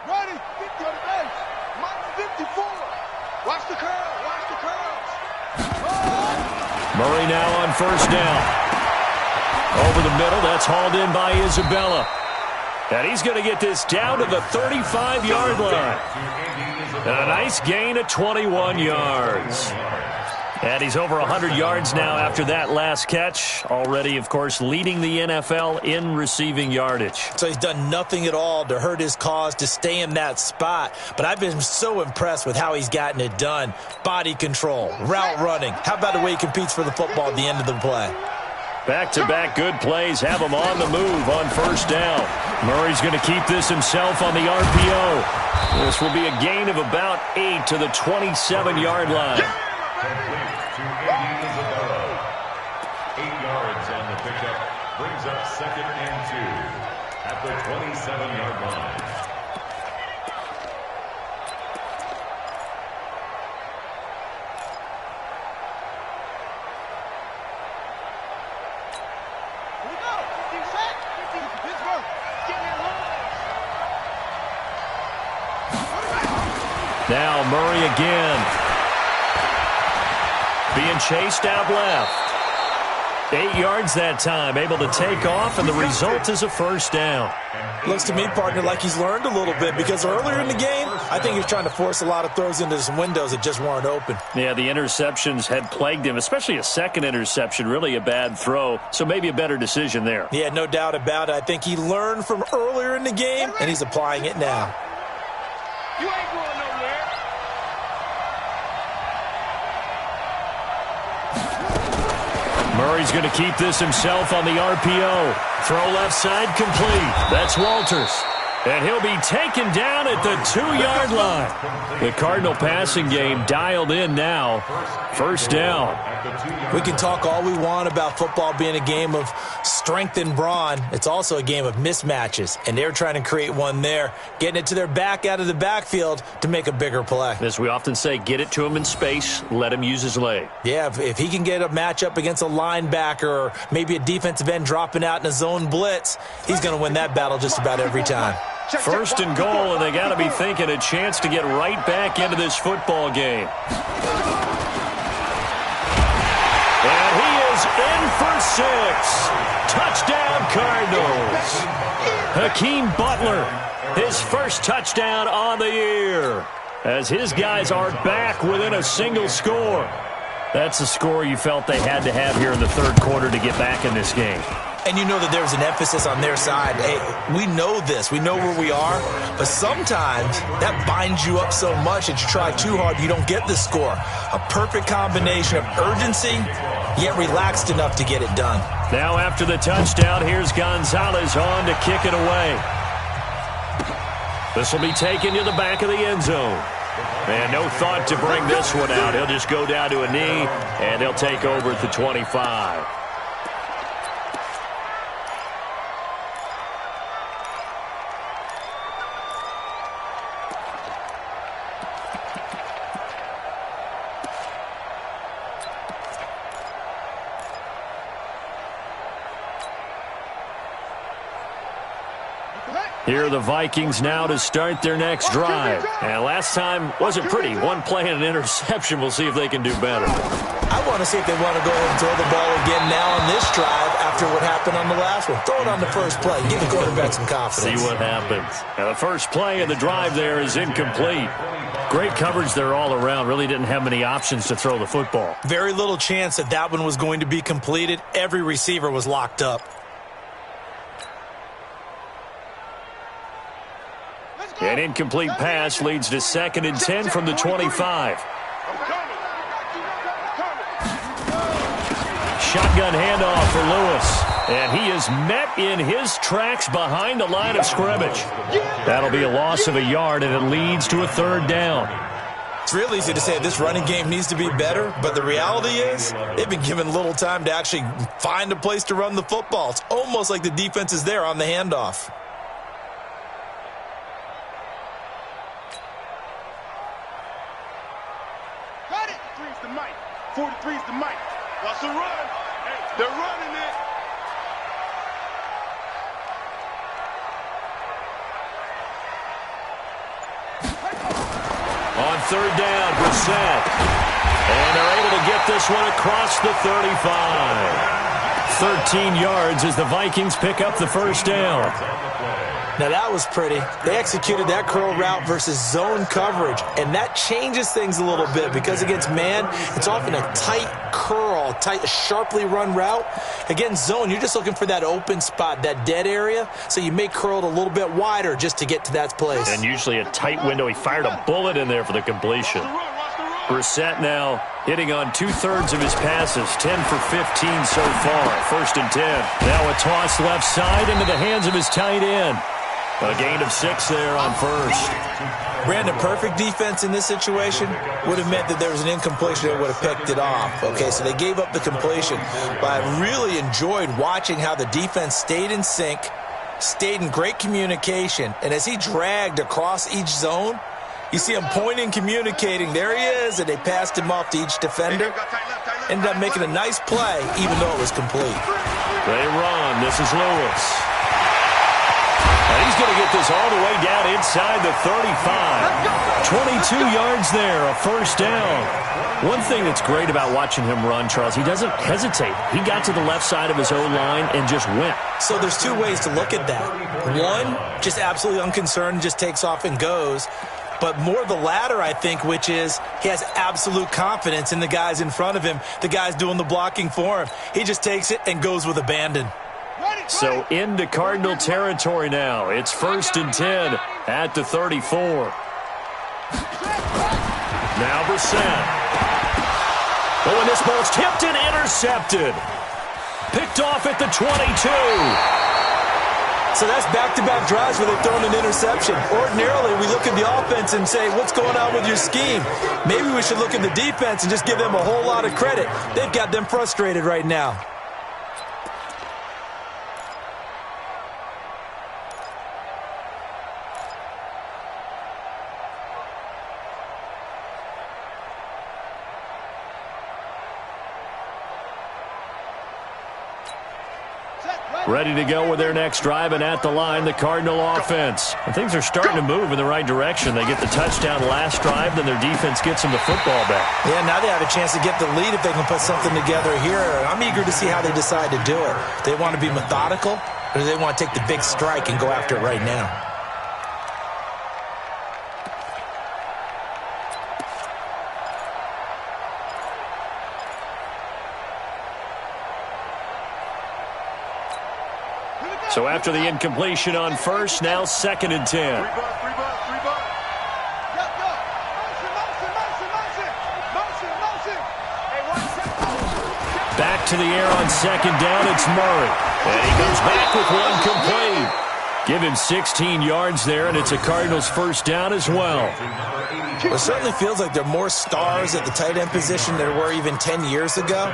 Ready, 50 on the base. Minus 54. Watch the curl, watch the curls. Murray now on first down. Over the middle, that's hauled in by Isabella. And he's going to get this down to the 35-yard line. And a nice gain of 21 yards. And he's over 100 yards now after that last catch. Already, of course, leading the NFL in receiving yardage. So he's done nothing at all to hurt his cause, to stay in that spot. But I've been so impressed with how he's gotten it done. Body control, route running. How about the way he competes for the football at the end of the play? Back-to-back good plays have him on the move on first down. Murray's going to keep this himself on the RPO. This will be a gain of about 8 to the 27-yard line. Complete to Andy Isabella. 8 yards on the pickup. Brings up 2nd and 2 at the 27-yard line. Now Murray again. Being chased out left. 8 yards that time, able to take off, and the result is a first down. Looks to me, partner, like he's learned a little bit, because earlier in the game, I think he was trying to force a lot of throws into some windows that just weren't open. Yeah, the interceptions had plagued him, especially a second interception, really a bad throw, so maybe a better decision there. Yeah, no doubt about it. I think he learned from earlier in the game, and he's applying it now. You ain't going nowhere. Murray's going to keep this himself on the RPO. Throw left side complete. That's Walters. And he'll be taken down at the 2-yard line. The Cardinal passing game dialed in now. First down. We can talk all we want about football being a game of strength and brawn. It's also a game of mismatches, and they're trying to create one there, getting it to their back out of the backfield to make a bigger play. As we often say, get it to him in space, let him use his leg. Yeah, if he can get a matchup against a linebacker or maybe a defensive end dropping out in a zone blitz, he's going to win that battle just about every time. First and goal, and they got to be thinking a chance to get right back into this football game. And he is in for 6. Touchdown, Cardinals. Hakeem Butler, his first touchdown on the year, as his guys are back within a single score. That's the score you felt they had to have here in the third quarter to get back in this game. And you know that there's an emphasis on their side. Hey, we know this. We know where we are. But sometimes that binds you up so much that you try too hard, you don't get the score. A perfect combination of urgency, yet relaxed enough to get it done. Now after the touchdown, here's Gonzalez on to kick it away. This will be taken to the back of the end zone. And no thought to bring this one out. He'll just go down to a knee, and they'll take over at the 25. Here are the Vikings now to start their next drive. And last time wasn't pretty. One play and an interception. We'll see if they can do better. I want to see if they want to go ahead and throw the ball again now on this drive after what happened on the last one. Throw it on the first play. Give the quarterback some confidence. See what happens. Now, the first play of the drive there is incomplete. Great coverage there all around. Really didn't have many options to throw the football. Very little chance that that one was going to be completed. Every receiver was locked up. An incomplete pass leads to 2nd and 10 from the 25. Shotgun handoff for Lewis. And he is met in his tracks behind the line of scrimmage. That'll be a loss of a yard, and it leads to a 3rd down. It's real easy to say this running game needs to be better, but the reality is they've been given little time to actually find a place to run the football. It's almost like the defense is there on the handoff. Got it. 3's the mic. 43's the mic. Watch the run. Hey, they're running it. On 3rd down, Brissett. And they're able to get this one across the 35. 13 yards as the Vikings pick up the first down. Now that was pretty. They executed that curl route versus zone coverage, and that changes things a little bit because against man, it's often a tight curl, tight, sharply run route. Against zone, you're just looking for that open spot, that dead area, so you may curl it a little bit wider just to get to that place. And usually a tight window. He fired a bullet in there for the completion. Brissett now hitting on 2/3 of his passes, 10 for 15 so far. 1st and 10. Now a toss left side into the hands of his tight end. A gain of 6 there on 1st. Brandon, perfect defense in this situation would have meant that there was an incompletion that would have picked it off. Okay, so they gave up the completion. But I really enjoyed watching how the defense stayed in sync, stayed in great communication, and as he dragged across each zone, you see him pointing, communicating. There he is, and they passed him off to each defender. Ended up making a nice play, even though it was complete. They run. This is Lewis. And he's going to get this all the way down inside the 35. 22 yards there, a 1st down. One thing that's great about watching him run, Charles, he doesn't hesitate. He got to the left side of his O-line and just went. So there's 2 ways to look at that. One, just absolutely unconcerned, just takes off and goes. But more the latter, I think, which is he has absolute confidence in the guys in front of him, the guys doing the blocking for him. He just takes it and goes with abandon. So into Cardinal territory now. It's 1st and 10 at the 34. Now Brissett. Oh, and this ball's tipped and intercepted. Picked off at the 22. So that's back-to-back drives where they've thrown an interception. Ordinarily, we look at the offense and say, what's going on with your scheme? Maybe we should look at the defense and just give them a whole lot of credit. They've got them frustrated right now. Ready to go with their next drive, and at the line, the Cardinal offense. And things are starting to move in the right direction. They get the touchdown last drive, then their defense gets them the football back. Yeah, now they have a chance to get the lead if they can put something together here. I'm eager to see how they decide to do it. Do they want to be methodical, or do they want to take the big strike and go after it right now? So after the incompletion on 1st, now 2nd and 10. Back to the air on 2nd down, it's Murray. And he comes back with one complete. Give him 16 yards there, and it's a Cardinals 1st down as well. It certainly feels like there are more stars at the tight end position than there were even 10 years ago.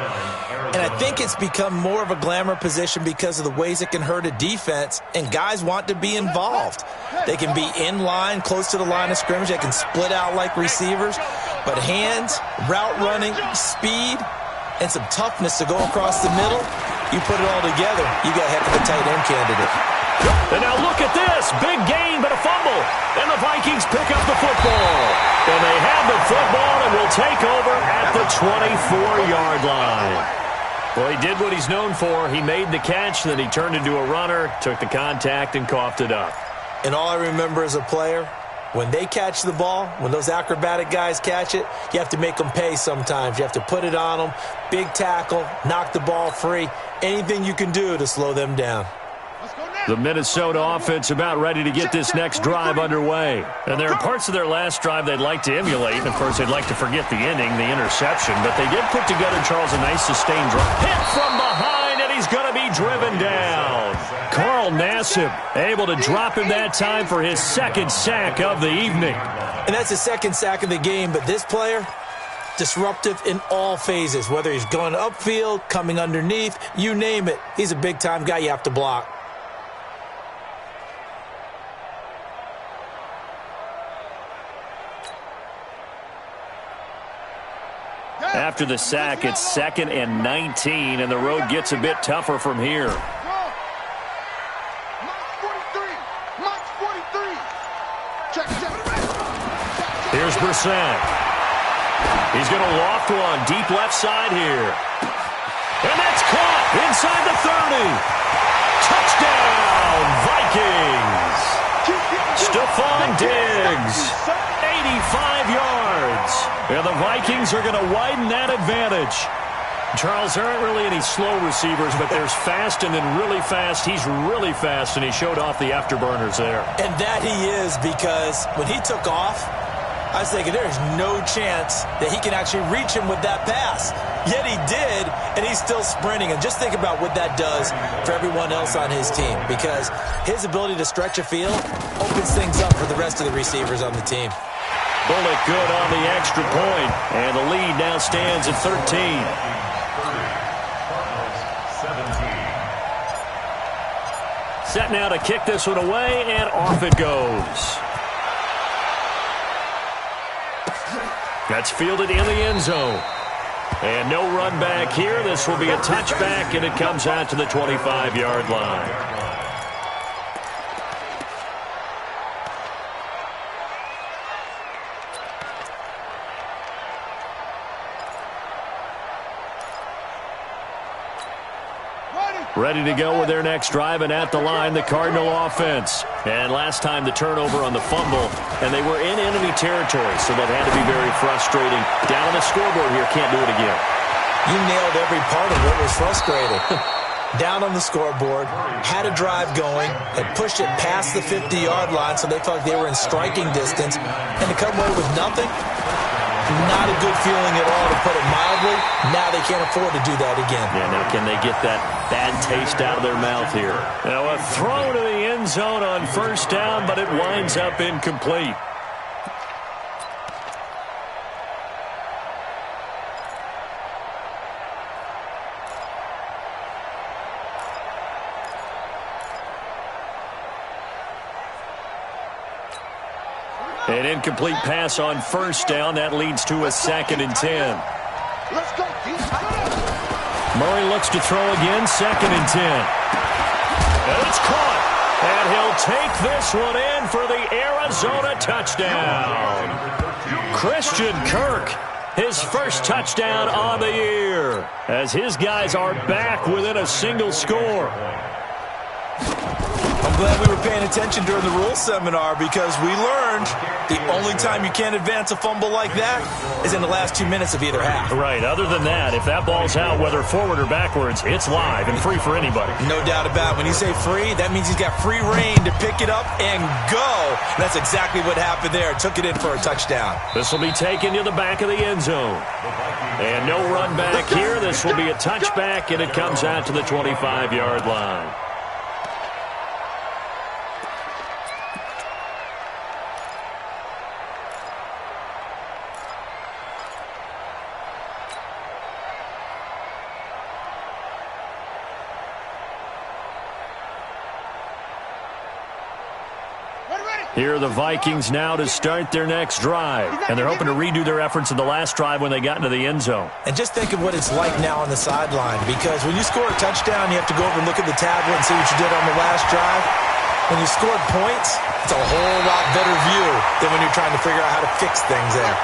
And I think it's become more of a glamour position because of the ways it can hurt a defense, and guys want to be involved. They can be in line, close to the line of scrimmage. They can split out like receivers. But hands, route running, speed, and some toughness to go across the middle, you put it all together, you got a heck of a tight end candidate. And now look at this. Big gain, but a fumble. And the Vikings pick up the football. And they have the football and will take over at the 24-yard line. Well, he did what he's known for. He made the catch, then he turned into a runner, took the contact, and coughed it up. And all I remember as a player, when they catch the ball, when those acrobatic guys catch it, you have to make them pay sometimes. You have to put it on them, big tackle, knock the ball free, anything you can do to slow them down. The Minnesota offense about ready to get this next drive underway. And there are parts of their last drive they'd like to emulate. And, of course, they'd like to forget the ending, the interception. But they did put together, Charles, a nice sustained drive. Hit from behind, and he's going to be driven down. Carl Nassib able to drop him that time for his 2nd sack of the evening. And that's his 2nd sack of the game. But this player, disruptive in all phases. Whether he's going upfield, coming underneath, you name it. He's a big-time guy you have to block. After the sack, it's 2nd and 19, and the road gets a bit tougher from here. Here's Brissett. He's going to loft one deep left side here. And that's caught inside the 30. Touchdown, Vikings. Stephon Diggs, 85 yards. And the Vikings are going to widen that advantage. Charles, there aren't really any slow receivers, but there's fast and then really fast. He's really fast, and he showed off the afterburners there. And that he is, because when he took off, I was thinking there's no chance that he can actually reach him with that pass. Yet he did, and he's still sprinting. And just think about what that does for everyone else on his team, because his ability to stretch a field opens things up for the rest of the receivers on the team. Bullock good on the extra point, and the lead now stands at 13. Set now to kick this one away, and off it goes. That's fielded in the end zone. And no run back here. This will be a touchback, and it comes out to the 25-yard line. Ready to go with their next drive, and at the line, the Cardinal offense. And last time the turnover on the fumble, and they were in enemy territory, so that had to be very frustrating. Down on the scoreboard here, can't do it again. You nailed every part of what was frustrating. Down on the scoreboard, had a drive going, had pushed it past the 50-yard line, so they felt like they were in striking distance, and to come away with nothing, not a good feeling at all, to put it mildly. Now they can't afford to do that again. Yeah, now can they get that bad taste out of their mouth here? Now a throw to the end zone on first down, but it winds up incomplete. An incomplete pass on first down. That leads to a 2nd and 10. Let's go, Murray looks to throw again. 2nd and 10. And it's caught. And he'll take this one in for the Arizona touchdown. Christian Kirk, his first touchdown on the year, as his guys are back within a single score. I'm glad we were paying attention during the rules seminar, because we learned the only time you can't advance a fumble like that is in the last 2 minutes of either half. Right. Other than that, if that ball's out, whether forward or backwards, it's live and free for anybody. No doubt about it. When you say free, that means he's got free reign to pick it up and go. And that's exactly what happened there. Took it in for a touchdown. This will be taken to the back of the end zone. And no run back here. This will be a touchback, and it comes out to the 25-yard line. Here are the Vikings now to start their next drive. And they're hoping to redo their efforts in the last drive when they got into the end zone. And just think of what it's like now on the sideline, because when you score a touchdown, you have to go over and look at the tablet and see what you did on the last drive. When you scored points, it's a whole lot better view than when you're trying to figure out how to fix things there.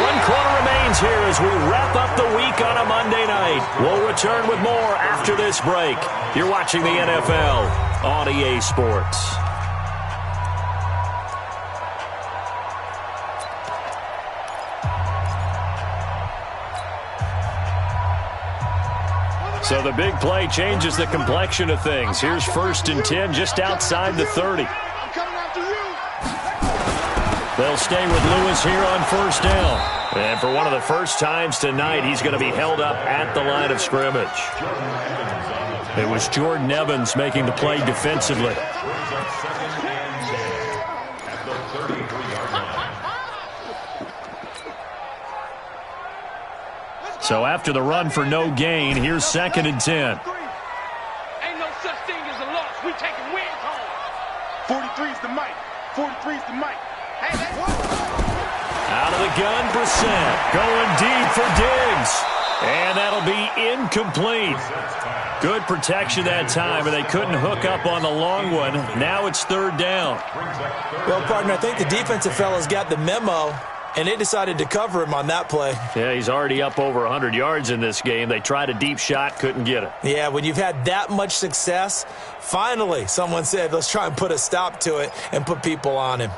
1 quarter remains here as we wrap up the week on a Monday night. We'll return with more after this break. You're watching the NFL on EA Sports. So the big play changes the complexion of things. Here's 1st and 10 just outside the 30. They'll stay with Lewis here on first down. And for one of the first times tonight, he's going to be held up at the line of scrimmage. It was Jordan Evans making the play defensively. So after the run for no gain, here's 2nd and 10. Ain't no such thing as a loss. We taking wins home. 43's the mic. 43's the mic. Hey, out of the gun, Brissett. Going deep for Diggs. And that'll be incomplete. Good protection that time, and they couldn't hook up on the long one. Now it's 3rd down. Well, partner, I think the defensive fellas got the memo, and they decided to cover him on that play. Yeah, he's already up over 100 yards in this game. They tried a deep shot, couldn't get it. Yeah, when you've had that much success, finally someone said, let's try and put a stop to it and put people on him.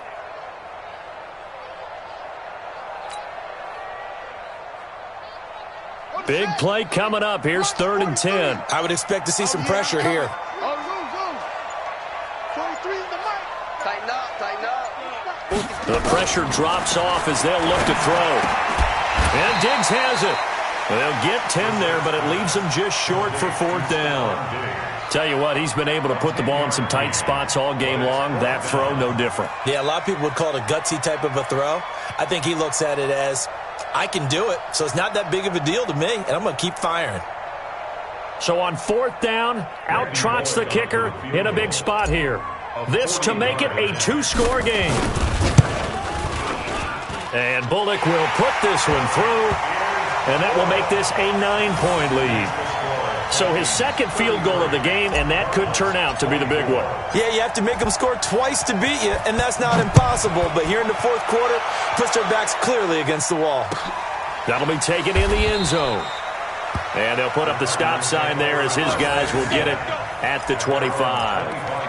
Big play coming up. Here's 3rd and 10. I would expect to see some pressure here. 43's the mic. Tighten up, tighten up. The pressure drops off as they'll look to throw. And Diggs has it. They'll get 10 there, but it leaves them just short for 4th down. Tell you what, he's been able to put the ball in some tight spots all game long. That throw, no different. Yeah, a lot of people would call it a gutsy type of a throw. I think he looks at it as, I can do it, so it's not that big of a deal to me, and I'm going to keep firing. So on 4th down, out trots the kicker in a big spot here. This to make it a 2-score game. And Bullock will put this one through, and that will make this a 9-point lead. So his second field goal of the game, and that could turn out to be the big one. Yeah, you have to make them score twice to beat you, and that's not impossible. But here in the 4th quarter, puts their backs clearly against the wall. That'll be taken in the end zone. And they'll put up the stop sign there as his guys will get it at the 25.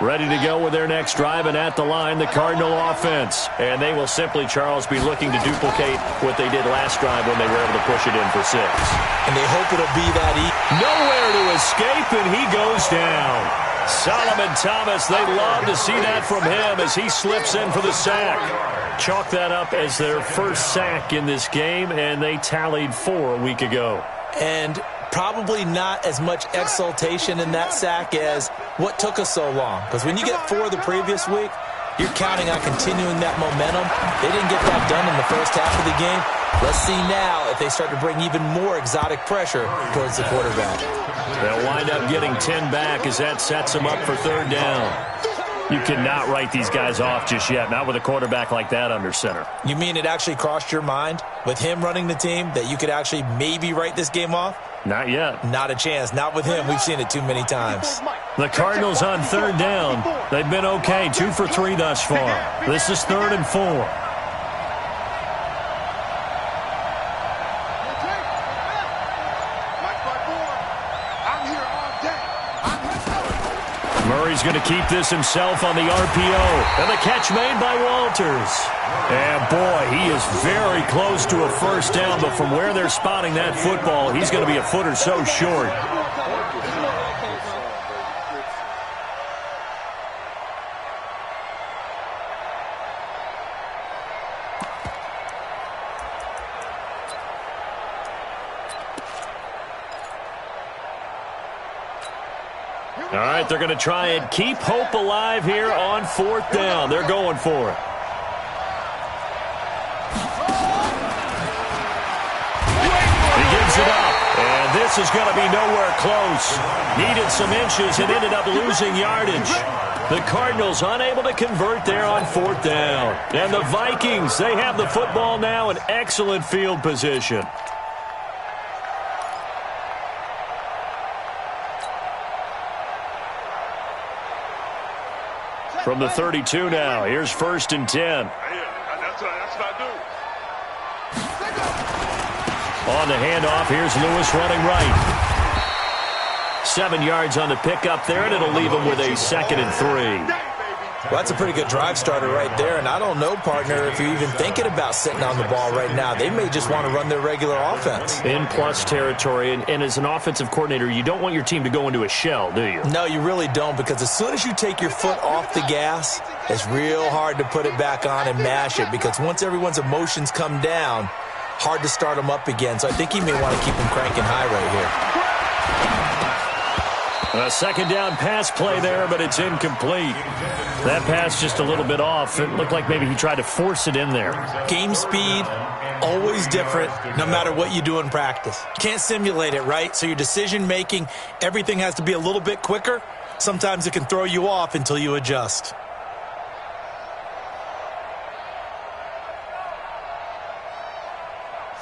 Ready to go with their next drive, and at the line, the Cardinal offense. And they will simply, Charles, be looking to duplicate what they did last drive when they were able to push it in for 6. And they hope it'll be that easy. Nowhere to escape, and he goes down. Solomon Thomas, they love to see that from him as he slips in for the sack. Chalk that up as their first sack in this game, and they tallied 4 a week ago. And probably not as much exultation in that sack as what took us so long. Because when you get 4 the previous week, you're counting on continuing that momentum. They didn't get that done in the first half of the game. Let's see now if they start to bring even more exotic pressure towards the quarterback. They'll wind up getting 10 back as that sets them up for 3rd down. You cannot write these guys off just yet, not with a quarterback like that under center. You mean it actually crossed your mind with him running the team that you could actually maybe write this game off? Not yet. Not a chance. Not with him. We've seen it too many times. The Cardinals on 3rd down. They've been okay. 2 for 3 thus far. This is 3rd and 4. Murray's going to keep this himself on the RPO. And the catch made by Walters. And boy, he is very close to a 1st down, but from where they're spotting that football, he's going to be a foot or so short. All right, they're going to try and keep hope alive here on 4th down. They're going for it. He gives it up, and this is going to be nowhere close. Needed some inches and ended up losing yardage. The Cardinals unable to convert there on 4th down. And the Vikings, they have the football now in excellent field position. From the 32 now, here's 1st and 10. That's what I do. On the handoff, here's Lewis running right. 7 yards on the pickup there, and it'll leave him with a 2nd and 3. Well, that's a pretty good drive starter right there, and I don't know, partner, if you're even thinking about sitting on the ball right now. They may just want to run their regular offense. In plus territory, and as an offensive coordinator, you don't want your team to go into a shell, do you? No, you really don't, because as soon as you take your foot off the gas, it's real hard to put it back on and mash it, because once everyone's emotions come down, hard to start them up again. So I think he may want to keep them cranking high right here. A 2nd down pass play there, but it's incomplete. That pass just a little bit off. It looked like maybe he tried to force it in there. Game speed, always different, no matter what you do in practice. Can't simulate it, right? So your decision-making, everything has to be a little bit quicker. Sometimes it can throw you off until you adjust.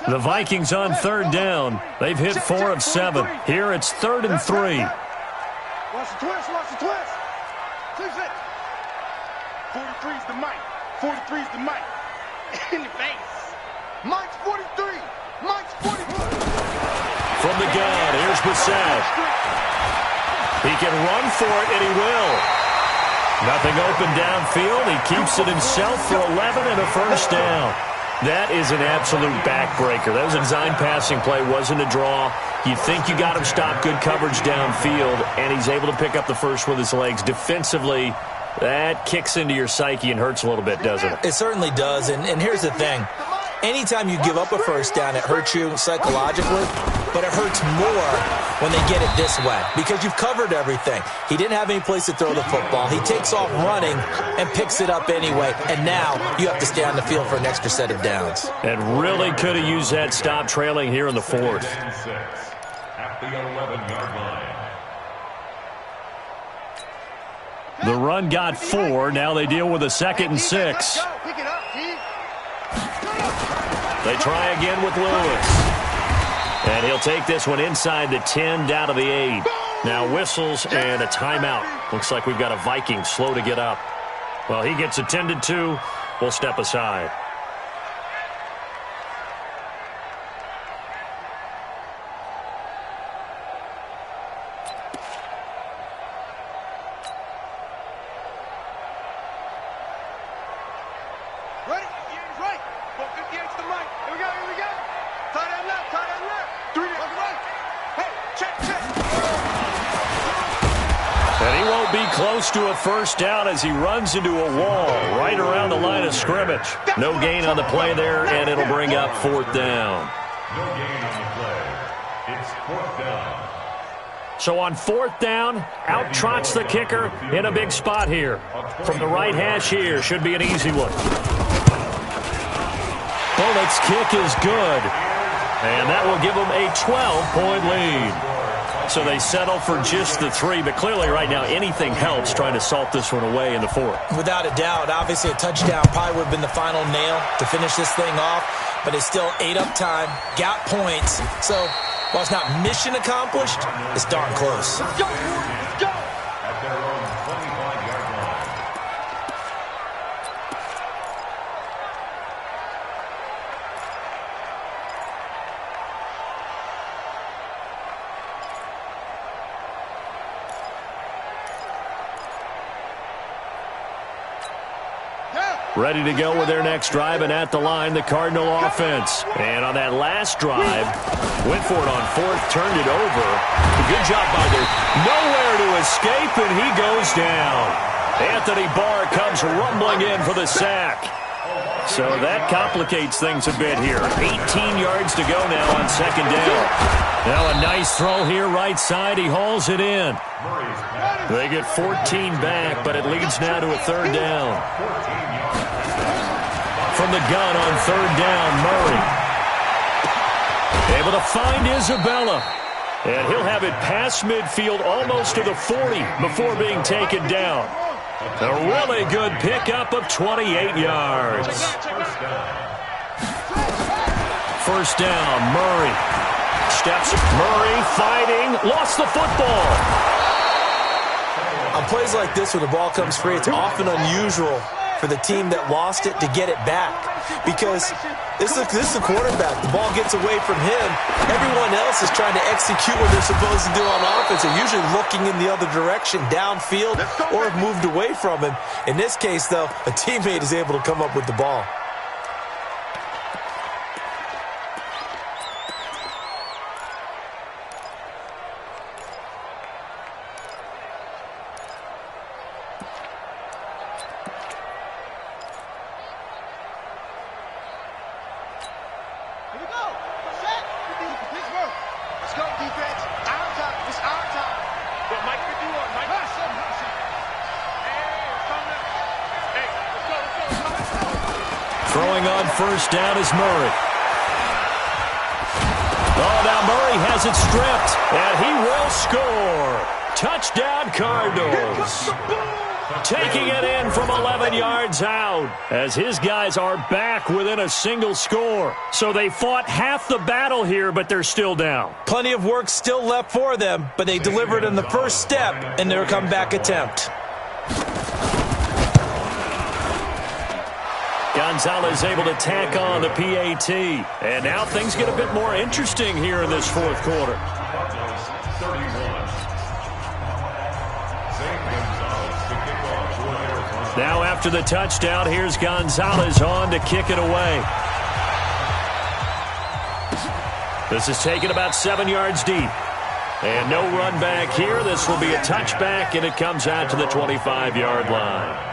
The Vikings on 3rd down. They've hit 4 of 7. Here it's 3rd and 3. Watch the twist, watch the twist. 6-6. 43's the mic. 43's the mic. In the face. Mike's 43. Mike's 43. From the gun, here's Bissett. He can run for it, and he will. Nothing open downfield. He keeps it himself for 11 and a first down. That is an absolute backbreaker. That was a design passing play, wasn't a draw. You think you got him stopped, good coverage downfield, and he's able to pick up the first with his legs. Defensively, that kicks into your psyche and hurts a little bit, doesn't it? It certainly does, and here's the thing. Anytime you give up a first down, it hurts you psychologically, but it hurts more when they get it this way because you've covered everything. He didn't have any place to throw the football. He takes off running and picks it up anyway, and now you have to stay on the field for an extra set of downs. And really could have used that stop trailing here in the fourth. At the 11-yard line. The run got 4. Now they deal with a 2nd and 6. They try again with Lewis. And he'll take this one inside the 10 down to the 8. Now whistles and a timeout. Looks like we've got a Viking slow to get up. Well, he gets attended to. We'll step aside. Ready? Yeah, right. 458 to the right. Here we go, here we go. Tight end left, tight end left. 3 to the right. Hey, check, check. And he won't be close to a first down as he runs into a wall right around the line of scrimmage. No gain on the play there, and it'll bring up 4th down. No gain on the play. It's 4th down. So on 4th down, out trots the kicker in a big spot here. From the right hash here, should be an easy one. Bullett's kick is good. And that will give them a 12-point lead. So they settle for just the 3, but clearly right now anything helps trying to salt this one away in the 4th. Without a doubt, obviously a touchdown probably would have been the final nail to finish this thing off, but it's still ate up time, got points. So while it's not mission accomplished, it's darn close. Let's go, let's go. At their own 25-yard line. Ready to go with their next drive, and at the line, the Cardinal offense. And on that last drive, went for it on 4th, turned it over. Good job by there. Nowhere to escape, and he goes down. Anthony Barr comes rumbling in for the sack. So that complicates things a bit here. 18 yards to go now on 2nd down. Now a nice throw here right side. He hauls it in. They get 14 back, but it leads now to a 3rd down. From the gun on 3rd down, Murray. Able to find Isabella. And he'll have it past midfield almost to the 40 before being taken down. A really good pickup of 28 yards. First down, Murray. Steps, Murray fighting, lost the football. On plays like this, when the ball comes free, it's often unusual for the team that lost it to get it back because this is the quarterback. The ball gets away from him. Everyone else is trying to execute what they're supposed to do on offense. They're usually looking in the other direction, downfield, or have moved away from him. In this case, though, a teammate is able to come up with the ball. Throwing on first down is Murray. Oh, now Murray has it stripped, and he will score. Touchdown, Cardinals. Taking it in from 11 yards out as his guys are back within a single score. So they fought half the battle here, but they're still down. Plenty of work still left for them, but they delivered in the first step in their comeback attempt. Gonzalez able to tack on the PAT. And now things get a bit more interesting here in this 4th quarter. Cardinals 31. St. Gonzalez to kick off for Now after the touchdown, here's Gonzalez on to kick it away. This is taken about 7 yards deep. And no run back here. This will be a touchback, and it comes out to the 25-yard line.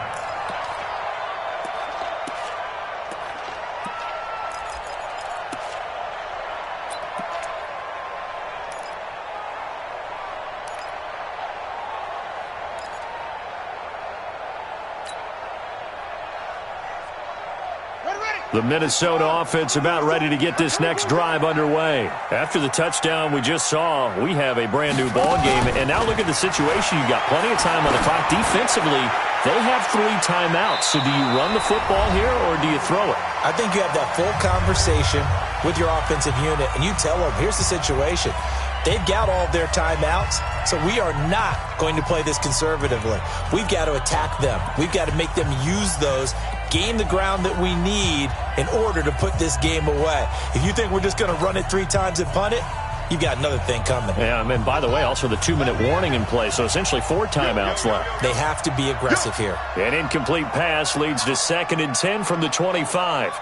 The Minnesota offense about ready to get this next drive underway. After the touchdown we just saw, we have a brand-new ball game. And now look at the situation. You've got plenty of time on the clock. Defensively, they have 3 timeouts. So do you run the football here or do you throw it? I think you have that full conversation with your offensive unit, and you tell them, here's the situation. They've got all their timeouts, so we are not going to play this conservatively. We've got to attack them. We've got to make them use those, gain the ground that we need in order to put this game away. If you think we're just going to run it 3 times and punt it, you've got another thing coming. Yeah, and by the way, also the 2-minute warning in play, so essentially 4 timeouts left. They have to be aggressive here. An incomplete pass leads to 2nd and 10 from the 25.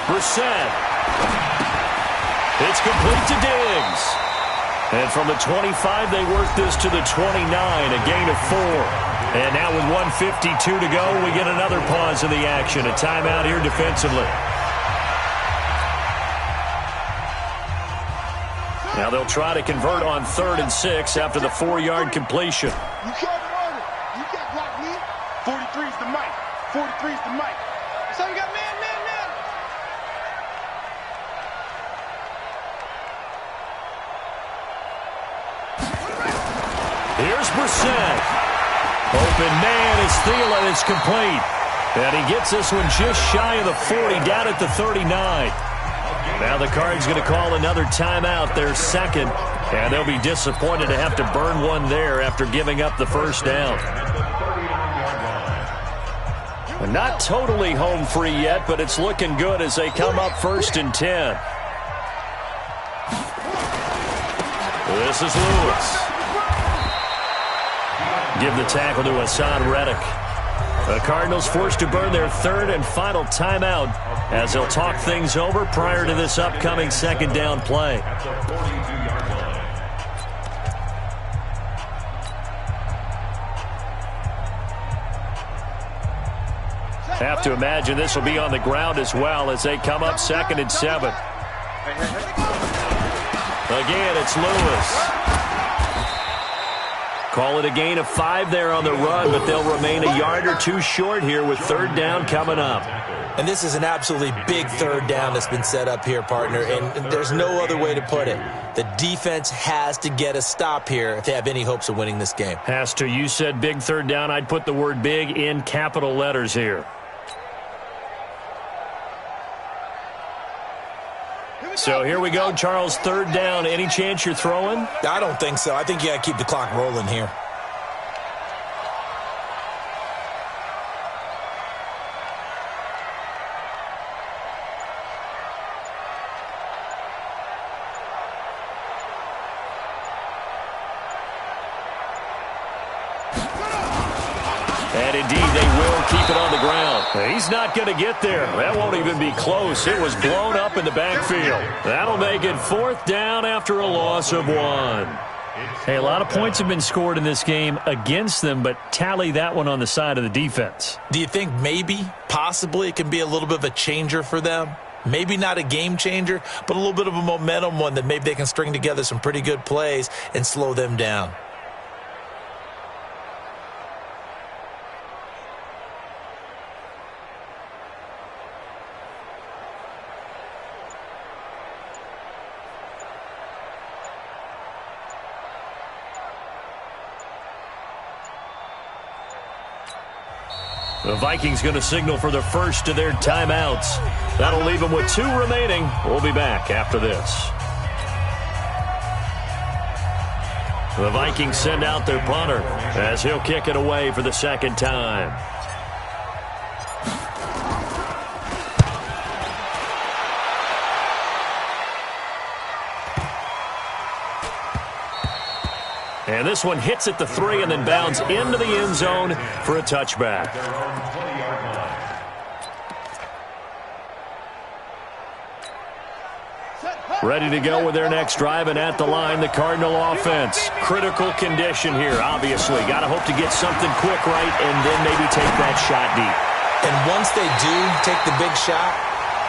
Brissett. It's complete to Diggs. And from the 25, they work this to the 29, a gain of 4. And now with 1:52 to go, we get another pause in the action. A timeout here defensively. Now they'll try to convert on 3rd and 6 after the 4-yard completion. You can't run it. You can't block me. 43's the mic. 43's the mic. So we got man. Here's Brissett. Open man is Thielen. It's complete. And he gets this one just shy of the 40, down at the 39. Now the Cards going to call another timeout, their 2nd. And they'll be disappointed to have to burn one there after giving up the first down. Not totally home free yet, but it's looking good as they come up 1st and 10. This is Lewis. Give the tackle to Hassan Reddick. The Cardinals forced to burn their 3rd and final timeout as they'll talk things over prior to this upcoming 2nd down play. Have to imagine this will be on the ground as well as they come up 2nd and 7. Again, it's Lewis. Call it a gain of 5 there on the run, but they'll remain a yard or 2 short here with 3rd down coming up. And this is an absolutely big 3rd down that's been set up here, partner, and there's no other way to put it. The defense has to get a stop here if they have any hopes of winning this game. Has to. You said big 3rd down. I'd put the word big in capital letters here. So here we go, Charles, 3rd down. Any chance you're throwing? I don't think so. I think you got to keep the clock rolling here. And indeed, they will keep it on the ground. He's not going to get there. That won't even be close. It was blown up in the backfield. That'll make it 4th down after a loss of 1. Hey, a lot of points have been scored in this game against them, but tally that one on the side of the defense. Do you think maybe, possibly, it can be a little bit of a changer for them? Maybe not a game changer, but a little bit of a momentum one that maybe they can string together some pretty good plays and slow them down. The Vikings going to signal for the first of their timeouts. That'll leave them with 2 remaining. We'll be back after this. The Vikings send out their punter as he'll kick it away for the 2nd time. And this one hits at the 3 and then bounds into the end zone for a touchback. Ready to go with their next drive, and at the line, the Cardinal offense. Critical condition here, obviously. Got to hope to get something quick right and then maybe take that shot deep. And once they do take the big shot,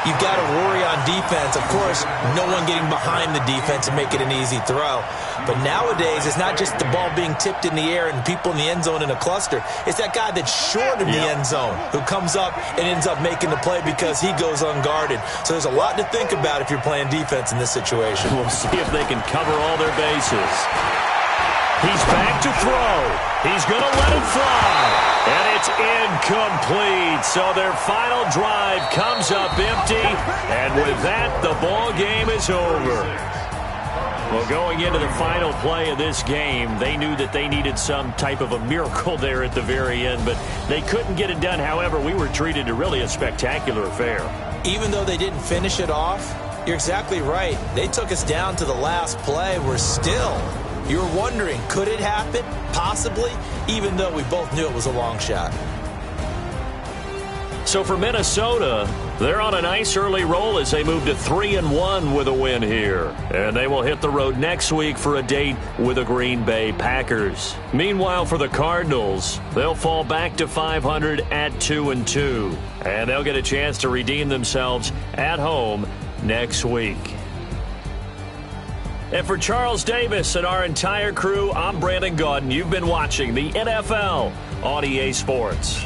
you've got to worry on defense. Of course, no one getting behind the defense and make it an easy throw. But nowadays, it's not just the ball being tipped in the air and people in the end zone in a cluster. It's that guy that's short of the end zone who comes up and ends up making the play because he goes unguarded. So there's a lot to think about if you're playing defense in this situation. We'll see if they can cover all their bases. He's back to throw. He's going to let it fly. And it's incomplete. So their final drive comes up empty. And with that, the ball game is over. Well, going into the final play of this game, they knew that they needed some type of a miracle there at the very end, but they couldn't get it done. However, we were treated to really a spectacular affair. Even though they didn't finish it off, you're exactly right. They took us down to the last play. You're wondering, could it happen? Possibly, even though we both knew it was a long shot. So for Minnesota, they're on a nice early roll as they move to 3-1 with a win here. And they will hit the road next week for a date with the Green Bay Packers. Meanwhile, for the Cardinals, they'll fall back to 500 at 2-2. And they'll get a chance to redeem themselves at home next week. And for Charles Davis and our entire crew, I'm Brandon Gaudin. You've been watching the NFL on EA Sports.